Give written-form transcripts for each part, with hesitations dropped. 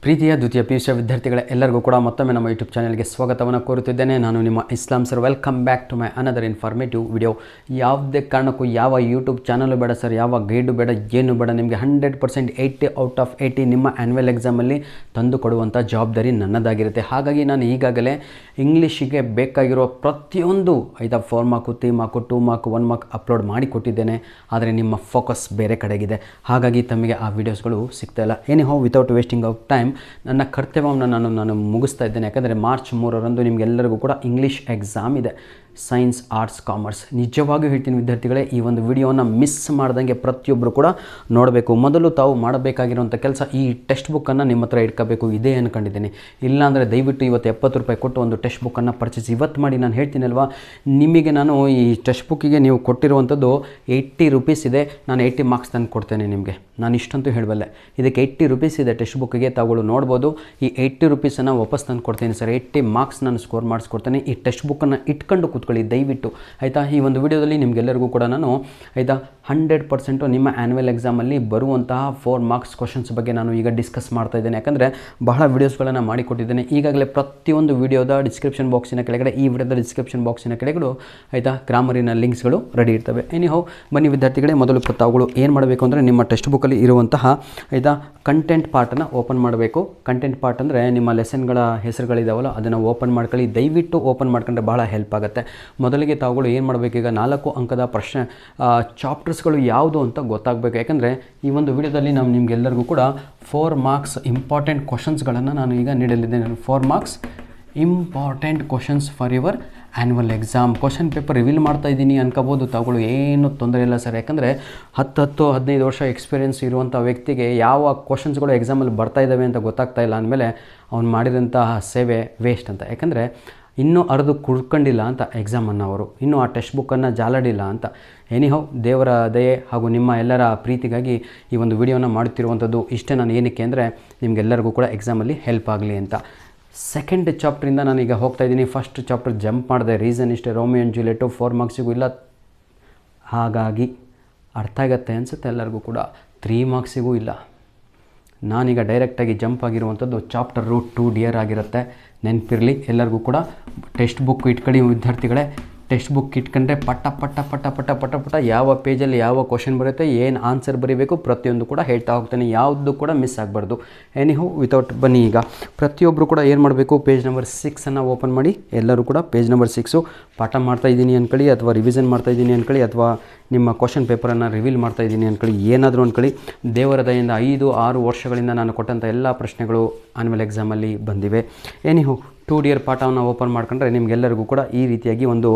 ಪ್ರೀತಿಯ ದ್ವಿತೀಯ PUC ವಿದ್ಯಾರ್ಥಿಗಳ ಎಲ್ಲರಿಗೂ ಕೂಡ ಮತ್ತೊಮ್ಮೆ ನಮ್ಮ ಯೂಟ್ಯೂಬ್ ಚಾನೆಲ್ಗೆ ಸ್ವಾಗತವನ್ನು ಕೋರುತ್ತಿದ್ದೇನೆ. ನಾನು ನಿಮ್ಮ Islam sir. Welcome back to my another informative video. ಯಾವುದೇ ಕಾರಣಕ್ಕೂ ಯಾವ ಯೂಟ್ಯೂಬ್ ಚಾನಲು ಬೇಡ ಸರ್, ಯಾವ ಗೈಡು ಬೇಡ, ಏನು ಬೇಡ. ನಿಮಗೆ 100% 80 ಔಟ್ ಆಫ್ 80 ನಿಮ್ಮ ಆ್ಯನ್ಯುವಲ್ ಎಕ್ಸಾಮಲ್ಲಿ ತಂದು ಕೊಡುವಂಥ ಜವಾಬ್ದಾರಿ ನನ್ನದಾಗಿರುತ್ತೆ. ಹಾಗಾಗಿ ನಾನು ಈಗಾಗಲೇ ಇಂಗ್ಲೀಷಿಗೆ ಬೇಕಾಗಿರೋ ಪ್ರತಿಯೊಂದು 4 mark, 3 mark, 2 mark, 1 mark upload ಮಾಡಿ ಕೊಟ್ಟಿದ್ದೇನೆ. ಆದರೆ ನಿಮ್ಮ ಫೋಕಸ್ ಬೇರೆ ಕಡೆಗಿದೆ. ಹಾಗಾಗಿ ತಮಗೆ ಆ ವಿಡಿಯೋಸ್ಗಳು ಸಿಗ್ತಾಯಿಲ್ಲ. Anyhow, without wasting of time ನನ್ನ ಕರ್ತವ್ಯವನ್ನು ನಾನು ಮುಗಿಸ್ತಾ ಇದ್ದೇನೆ. ಯಾಕಂದರೆ ಮಾರ್ಚ್ 3ರಂದು ನಿಮಗೆಲ್ಲರಿಗೂ ಕೂಡ ಇಂಗ್ಲೀಷ್ ಎಕ್ಸಾಮ್ ಇದೆ. Science, arts, commerce. ನಿಜವಾಗಿಯೂ ಹೇಳ್ತೀನಿ ವಿದ್ಯಾರ್ಥಿಗಳೇ, ಈ ಒಂದು ವಿಡಿಯೋವನ್ನು ಮಿಸ್ ಮಾಡ್ದಂಗೆ ಪ್ರತಿಯೊಬ್ಬರು ಕೂಡ ನೋಡಬೇಕು. ಮೊದಲು ತಾವು ಮಾಡಬೇಕಾಗಿರುವಂಥ ಕೆಲಸ, ಈ ಟೆಕ್ಸ್ಟ್ ಬುಕ್ಕನ್ನು ನಿಮ್ಮ ಹತ್ರ ಇಟ್ಕೋಬೇಕು. ಇದೇ ಅಂದ್ಕೊಂಡಿದ್ದೀನಿ. ಇಲ್ಲಾಂದರೆ ದಯವಿಟ್ಟು ಇವತ್ತು 70 ರೂಪಾಯಿ ಕೊಟ್ಟು ಒಂದು ಟೆಕ್ಸ್ಟ್ ಬುಕ್ಕನ್ನು ಪರ್ಚೇಸ್ ಇವತ್ತು ಮಾಡಿ. ನಾನು ಹೇಳ್ತೀನಲ್ವಾ, ನಿಮಗೆ ನಾನು ಈ ಟೆಕ್ಸ್ಟ್ ಬುಕ್ಕಿಗೆ ನೀವು ಕೊಟ್ಟಿರುವಂಥದ್ದು 80 ರೂಪೀಸ್ ಇದೆ. ನಾನು 80 ಮಾರ್ಕ್ಸ್ ತಂದು ಕೊಡ್ತೇನೆ ನಿಮಗೆ. ನಾನು ಇಷ್ಟಂತೂ ಹೇಳಬಲ್ಲೆ. ಇದಕ್ಕೆ 80 ರೂಪೀಸ್ ಇದೆ ಟೆಕ್ಸ್ಟ್ ಬುಕ್ಕಿಗೆ. ತಾವುಗಳು ನೋಡ್ಬೋದು. ಈ 80 ರೂಪೀಸನ್ನು ವಾಪಸ್ ತಂದು ಕೊಡ್ತೀನಿ ಸರ್. 80 ಮಾರ್ಕ್ಸ್ ನಾನು ಸ್ಕೋರ್ ಮಾಡಿಸ್ಕೊಡ್ತೇನೆ. ಈ ಟೆಕ್ಸ್ಟ್ ಬುಕ್ಕನ್ನು ಇಟ್ಕೊಂಡು ಕೂತ್ಕೊಳ್ಳಿ ದಯವಿಟ್ಟು, ಆಯಿತಾ. ಈ ಒಂದು ವಿಡಿಯೋದಲ್ಲಿ ನಿಮಗೆಲ್ಲರಿಗೂ ಕೂಡ ನಾನು 100% ನಿಮ್ಮ ಆ್ಯನ್ಯುವಲ್ ಎಕ್ಸಾಮಲ್ಲಿ ಬರುವಂತಹ 4 ಮಾರ್ಕ್ಸ್ ಕ್ವಶನ್ಸ್ ಬಗ್ಗೆ ನಾನು ಈಗ ಡಿಸ್ಕಸ್ ಮಾಡ್ತಾ ಇದ್ದೇನೆ. ಯಾಕಂದರೆ ಬಹಳ ವೀಡಿಯೋಸ್ಗಳನ್ನು ಮಾಡಿಕೊಟ್ಟಿದ್ದೇನೆ ಈಗಾಗಲೇ. ಪ್ರತಿಯೊಂದು ವಿಡಿಯೋದ ಡಿಸ್ಕ್ರಿಪ್ಷನ್ ಬಾಕ್ಸಿನ ಕೆಳಗಡೆ, ಈ ವಿಡಿಯೋದ ಡಿಸ್ಕ್ರಿಪ್ಷನ್ ಬಾಕ್ಸಿನ ಕೆಳಗಡೆ ಗ್ರಾಮರಿನ ಲಿಂಕ್ಸ್ಗಳು ರೆಡಿ ಇರ್ತವೆ. ಎನಿಹೌ, ಬನ್ನಿ ವಿದ್ಯಾರ್ಥಿಗಳೇ, ಮೊದಲು ತಾವುಗಳು ಏನು ಮಾಡಬೇಕು ಅಂದರೆ ನಿಮ್ಮ ಟೆಕ್ಸ್ಟ್ ಬುಕ್ಕಲ್ಲಿ ಇರುವಂತಹ ಕಂಟೆಂಟ್ ಪಾರ್ಟನ್ನು ಓಪನ್ ಮಾಡಬೇಕು. ಕಂಟೆಂಟ್ ಪಾರ್ಟ್ ಅಂದರೆ ನಿಮ್ಮ ಲೆಸನ್ಗಳ ಹೆಸರುಗಳಿದಾವಲ್ಲ, ಅದನ್ನು ಓಪನ್ ಮಾಡ್ಕೊಳ್ಳಿ. ದಯವಿಟ್ಟು ಓಪನ್ ಮಾಡ್ಕೊಂಡ್ರೆ ಬಹಳ ಹೆಲ್ಪ್ ಆಗುತ್ತೆ. ಮೊದಲಿಗೆ ತಾವುಗಳು ಏನು ಮಾಡಬೇಕು, ಈಗ 4 ಅಂಕದ ಪ್ರಶ್ನೆ ಚಾಪ್ಟರ್ಸ್ಗಳು ಯಾವುದು ಅಂತ ಗೊತ್ತಾಗಬೇಕು. ಯಾಕಂದರೆ ಈ ಒಂದು ವಿಡಿಯೋದಲ್ಲಿ ನಾವು ನಿಮಗೆಲ್ಲರಿಗೂ ಕೂಡ 4 ಮಾರ್ಕ್ಸ್ ಇಂಪಾರ್ಟೆಂಟ್ ಕ್ವಶನ್ಸ್ಗಳನ್ನು ನಾನು ಈಗ ನೀಡಲಿದ್ದೇನೆ. 4 marks important questions for your annual exam. Question paper reveal ಮಾಡ್ತಾ ಇದ್ದೀನಿ ಅನ್ಕೋಬೋದು ತಾವುಗಳು. ಏನು ತೊಂದರೆ ಇಲ್ಲ ಸರ್. ಯಾಕಂದರೆ 10-15 ವರ್ಷ ಎಕ್ಸ್ಪೀರಿಯೆನ್ಸ್ ಇರುವಂಥ ವ್ಯಕ್ತಿಗೆ ಯಾವ ಕ್ವಶನ್ಸ್ಗಳು ಎಕ್ಸಾಮಲ್ಲಿ ಬರ್ತಾ ಇದ್ದಾವೆ ಅಂತ ಗೊತ್ತಾಗ್ತಾ ಇಲ್ಲ ಅಂದಮೇಲೆ ಅವ್ನು ಮಾಡಿದಂತಹ ಸೇವೆ ವೇಸ್ಟ್ ಅಂತ. ಯಾಕಂದರೆ ಇನ್ನೂ ಅರ್ದು ಕುಡ್ಕೊಂಡಿಲ್ಲ ಅಂತ ಎಕ್ಸಾಮನ್ನು ಅವರು, ಇನ್ನೂ ಆ ಟೆಕ್ಸ್ಟ್ ಬುಕ್ಕನ್ನು ಜಾಲಾಡಿಲ್ಲ ಅಂತ. ಎನಿಹೌ, ದೇವರ ದಯೆ ಹಾಗೂ ನಿಮ್ಮ ಎಲ್ಲರ ಪ್ರೀತಿಗಾಗಿ ಈ ಒಂದು ವಿಡಿಯೋನ ಮಾಡುತ್ತಿರುವಂಥದ್ದು. ಇಷ್ಟೇ. ನಾನು ಏನಕ್ಕೆ ಅಂದರೆ ನಿಮಗೆಲ್ಲರಿಗೂ ಕೂಡ ಎಕ್ಸಾಮಲ್ಲಿ ಹೆಲ್ಪ್ ಆಗಲಿ ಅಂತ. ಸೆಕೆಂಡ್ ಚಾಪ್ಟ್ರಿಂದ ನಾನೀಗ ಹೋಗ್ತಾ ಇದ್ದೀನಿ. ಫಸ್ಟ್ ಚಾಪ್ಟರ್ ಜಂಪ್ ಮಾಡಿದೆ. ರೀಸನ್ ಇಷ್ಟೇ, ರೋಮಿಯೋ ಆ್ಯಂಡ್ ಜೂಲಿಯೆಟ್ 4 ಮಾರ್ಕ್ಸಿಗೂ ಇಲ್ಲ. ಹಾಗಾಗಿ ಅರ್ಥ ಆಗತ್ತೆ ಅನಿಸುತ್ತೆ ಎಲ್ಲರಿಗೂ ಕೂಡ. 3 ಮಾರ್ಕ್ಸಿಗೂ ಇಲ್ಲ. ನಾನೀಗ ಡೈರೆಕ್ಟಾಗಿ ಜಂಪ್ ಆಗಿರುವಂಥದ್ದು ಚಾಪ್ಟರು 2 ಡಿಯರ್ ಆಗಿರುತ್ತೆ. ನೆನಪಿರಲಿ ಎಲ್ಲರಿಗೂ ಕೂಡ. ಟೆಕ್ಸ್ಟ್ ಬುಕ್ ಇಟ್ಕೊಳ್ಳಿ ವಿದ್ಯಾರ್ಥಿಗಳೇ. ಟೆಕ್ಸ್ಟ್ ಬುಕ್ ಇಟ್ಕೊಂಡ್ರೆ ಪಟ ಪಟ ಪಟ ಪಟ ಪಟ ಪಟ ಯಾವ ಪೇಜಲ್ಲಿ ಯಾವ ಕ್ವಶನ್ ಬರುತ್ತೆ, ಏನು ಆನ್ಸರ್ ಬರೀಬೇಕು, ಪ್ರತಿಯೊಂದು ಕೂಡ ಹೇಳ್ತಾ ಹೋಗ್ತಾನೆ. ಯಾವುದು ಕೂಡ ಮಿಸ್ ಆಗಬಾರ್ದು. ಎನಿಹೌ, ಬನ್ನಿ ಈಗ ಪ್ರತಿಯೊಬ್ಬರು ಕೂಡ ಏನು ಮಾಡಬೇಕು, ಪೇಜ್ ನಂಬರ್ 6 ಓಪನ್ ಮಾಡಿ. ಎಲ್ಲರೂ ಕೂಡ ಪೇಜ್ ನಂಬರ್ 6 ಪಾಠ ಮಾಡ್ತಾಯಿದ್ದೀನಿ ಅಂದ್ಕೊಳ್ಳಿ, ಅಥವಾ ರಿವಿಷನ್ ಮಾಡ್ತಾಯಿದ್ದೀನಿ ಅಂದ್ಕೊಳ್ಳಿ, ಅಥವಾ ನಿಮ್ಮ ಕ್ವಶನ್ ಪೇಪರನ್ನು ರಿವೀಲ್ ಮಾಡ್ತಾಯಿದ್ದೀನಿ ಅಂದ್ಕೊಳ್ಳಿ, ಏನಾದರೂ ಅಂದ್ಕೊಳ್ಳಿ. ದೇವರ ದಯೆಯಿಂದ 5-6 ವರ್ಷಗಳಿಂದ ನಾನು ಕೊಟ್ಟಂಥ ಎಲ್ಲ ಪ್ರಶ್ನೆಗಳು ಆನ್ಯುವಲ್ ಎಕ್ಸಾಮಲ್ಲಿ ಬಂದಿವೆ. ಎನಿಹೌ, 2 ಡಿಯರ್ ಪಾಠವನ್ನು ಓಪನ್ ಮಾಡ್ಕೊಂಡ್ರೆ ನಿಮಗೆಲ್ಲರಿಗೂ ಕೂಡ ಈ ರೀತಿಯಾಗಿ ಒಂದು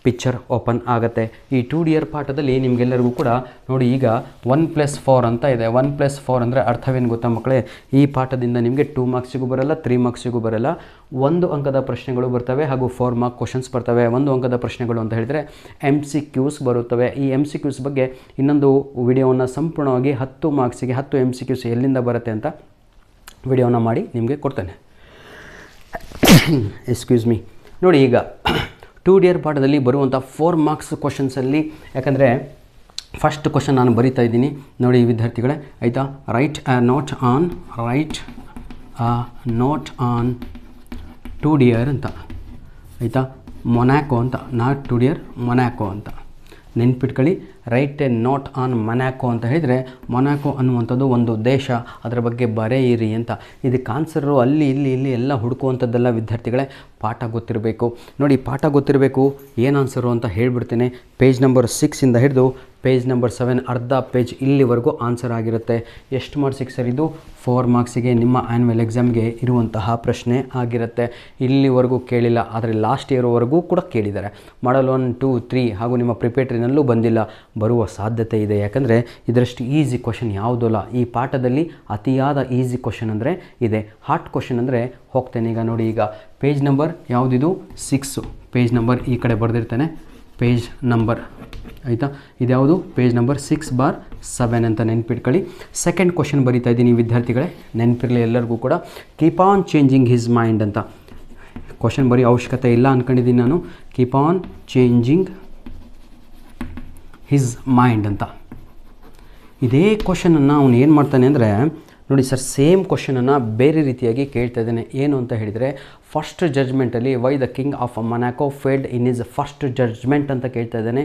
ಪಿಕ್ಚರ್ ಓಪನ್ ಆಗುತ್ತೆ. ಈ 2 ಡಿಯರ್ ಪಾಠದಲ್ಲಿ ನಿಮಗೆಲ್ಲರಿಗೂ ಕೂಡ ನೋಡಿ, ಈಗ 1+4 ಅಂತ ಇದೆ. 1+4 ಅಂದರೆ ಅರ್ಥವೇನು ಗೊತ್ತಾ ಮಕ್ಕಳೇ? ಈ ಪಾಠದಿಂದ ನಿಮಗೆ 2 ಮಾರ್ಕ್ಸಿಗೂ ಬರಲ್ಲ, 3 ಮಾರ್ಕ್ಸಿಗೂ ಬರಲ್ಲ. 1 ಅಂಕದ ಪ್ರಶ್ನೆಗಳು ಬರ್ತವೆ ಹಾಗೂ 4 ಮಾರ್ಕ್ ಕ್ವಶನ್ಸ್ ಬರ್ತವೆ. 1 ಅಂಕದ ಪ್ರಶ್ನೆಗಳು ಅಂತ ಹೇಳಿದರೆ MCQs ಬರುತ್ತವೆ. ಈ MCQs ಬಗ್ಗೆ ಇನ್ನೊಂದು ವಿಡಿಯೋವನ್ನು ಸಂಪೂರ್ಣವಾಗಿ 10 ಮಾರ್ಕ್ಸಿಗೆ 10 MCQs ಎಲ್ಲಿಂದ ಬರುತ್ತೆ ಅಂತ ವಿಡಿಯೋನ ಮಾಡಿ ನಿಮಗೆ ಕೊಡ್ತೇನೆ. Excuse me. ನೋಡಿ, ಈಗ 2 ಡಿಯರ್ ಪಾಠದಲ್ಲಿ ಬರುವಂಥ 4 ಮಾರ್ಕ್ಸ್ ಕ್ವಶನ್ಸಲ್ಲಿ, ಯಾಕಂದರೆ ಫಸ್ಟ್ ಕ್ವಶನ್ ನಾನು ಬರಿತಾ ಇದ್ದೀನಿ ನೋಡಿ ವಿದ್ಯಾರ್ಥಿಗಳೇ, ಆಯಿತಾ. Right a note on 2 dear ಅಂತ, ಆಯಿತಾ. ಮೊನಾಕೋ ಅಂತ, ನಾಟ್ 2 ಡಿಯರ್, ಮೊನಾಕೋ ಅಂತ ನೆನ್ಪಿಟ್ಕೊಳ್ಳಿ. Right a note on Monaco ಅಂತ ಹೇಳಿದರೆ, ಮೊನಾಕೋ ಅನ್ನುವಂಥದ್ದು ಒಂದು ದೇಶ, ಅದರ ಬಗ್ಗೆ ಬರೆಯಿರಿ ಅಂತ. ಇದಕ್ಕೆ ಆನ್ಸರು ಅಲ್ಲಿ ಇಲ್ಲಿ ಎಲ್ಲ ಹುಡುಕುವಂಥದ್ದೆಲ್ಲ ವಿದ್ಯಾರ್ಥಿಗಳೇ. ಪಾಠ ಗೊತ್ತಿರಬೇಕು. ನೋಡಿ, ಪಾಠ ಗೊತ್ತಿರಬೇಕು. ಏನು ಆನ್ಸರು ಅಂತ ಹೇಳಿಬಿಡ್ತೇನೆ. ಪೇಜ್ ನಂಬರ್ 6ಇಂದ ಹಿಡಿದು ಪೇಜ್ ನಂಬರ್ 7 ಅರ್ಧ ಪೇಜ್ ಇಲ್ಲಿವರೆಗೂ ಆನ್ಸರ್ ಆಗಿರುತ್ತೆ. ಎಷ್ಟು ಮಾರ್ಕ್ಸಿಗೆ ಸರ್ ಇದು? 4 ಮಾರ್ಕ್ಸಿಗೆ ನಿಮ್ಮ ಆ್ಯನ್ಯುವಲ್ ಎಕ್ಸಾಮ್ಗೆ ಇರುವಂತಹ ಪ್ರಶ್ನೆ ಆಗಿರುತ್ತೆ. ಇಲ್ಲಿವರೆಗೂ ಕೇಳಿಲ್ಲ, ಆದರೆ ಲಾಸ್ಟ್ ಇಯರ್ವರೆಗೂ ಕೂಡ ಕೇಳಿದ್ದಾರೆ. ಮಾಡಲ್ 1, 2, 3 ಹಾಗೂ ನಿಮ್ಮ ಪ್ರಿಪೇಟ್ರಿನಲ್ಲೂ ಬಂದಿಲ್ಲ, ಬರುವ ಸಾಧ್ಯತೆ ಇದೆ. ಯಾಕಂದರೆ ಇದರಷ್ಟು ಈಸಿ ಕ್ವಶನ್ ಯಾವುದೂ ಇಲ್ಲ. ಈ ಪಾಠದಲ್ಲಿ ಅತಿಯಾದ ಈಸಿ ಕ್ವಶನ್ ಅಂದರೆ ಇದೆ. ಹಾರ್ಡ್ ಕ್ವಶನ್ ಅಂದರೆ ಹೋಗ್ತೇನೆ ಈಗ. ನೋಡಿ, ಈಗ ಪೇಜ್ ನಂಬರ್ ಯಾವುದಿದು? 6. ಪೇಜ್ ನಂಬರ್ ಈ ಕಡೆ ಬರೆದಿರ್ತೇನೆ, ಪೇಜ್ ನಂಬರ್, ಆಯಿತಾ. ಇದ್ಯಾವುದು? ಪೇಜ್ ನಂಬರ್ 6/7 ಅಂತ ನೆನ್ಪಿಟ್ಕೊಳ್ಳಿ. ಸೆಕೆಂಡ್ ಕ್ವಶನ್ ಬರೀತಾ ಇದ್ದೀನಿ ವಿದ್ಯಾರ್ಥಿಗಳೇ, ನೆನಪಿರಲಿ ಎಲ್ಲರಿಗೂ ಕೂಡ. Keep on changing his mind ಅಂತ ಕ್ವಶನ್ ಬರೀ ಅವಶ್ಯಕತೆ ಇಲ್ಲ ಅಂದ್ಕೊಂಡಿದ್ದೀನಿ ನಾನು. Keep on changing his mind ಅಂತ. ಇದೇ ಕ್ವಶನನ್ನು ಅವನು ಏನು ಮಾಡ್ತಾನೆ ಅಂದರೆ, ನೋಡಿ ಸರ್, ಸೇಮ್ ಕ್ವಶನನ್ನು ಬೇರೆ ರೀತಿಯಾಗಿ ಕೇಳ್ತಾ ಇದ್ದೇನೆ. ಏನು ಅಂತ ಹೇಳಿದರೆ, ಫಸ್ಟ್ ಜಡ್ಜ್ಮೆಂಟಲ್ಲಿ why the king of Monaco failed in his first judgement ಅಂತ ಕೇಳ್ತಾ ಇದ್ದೇನೆ.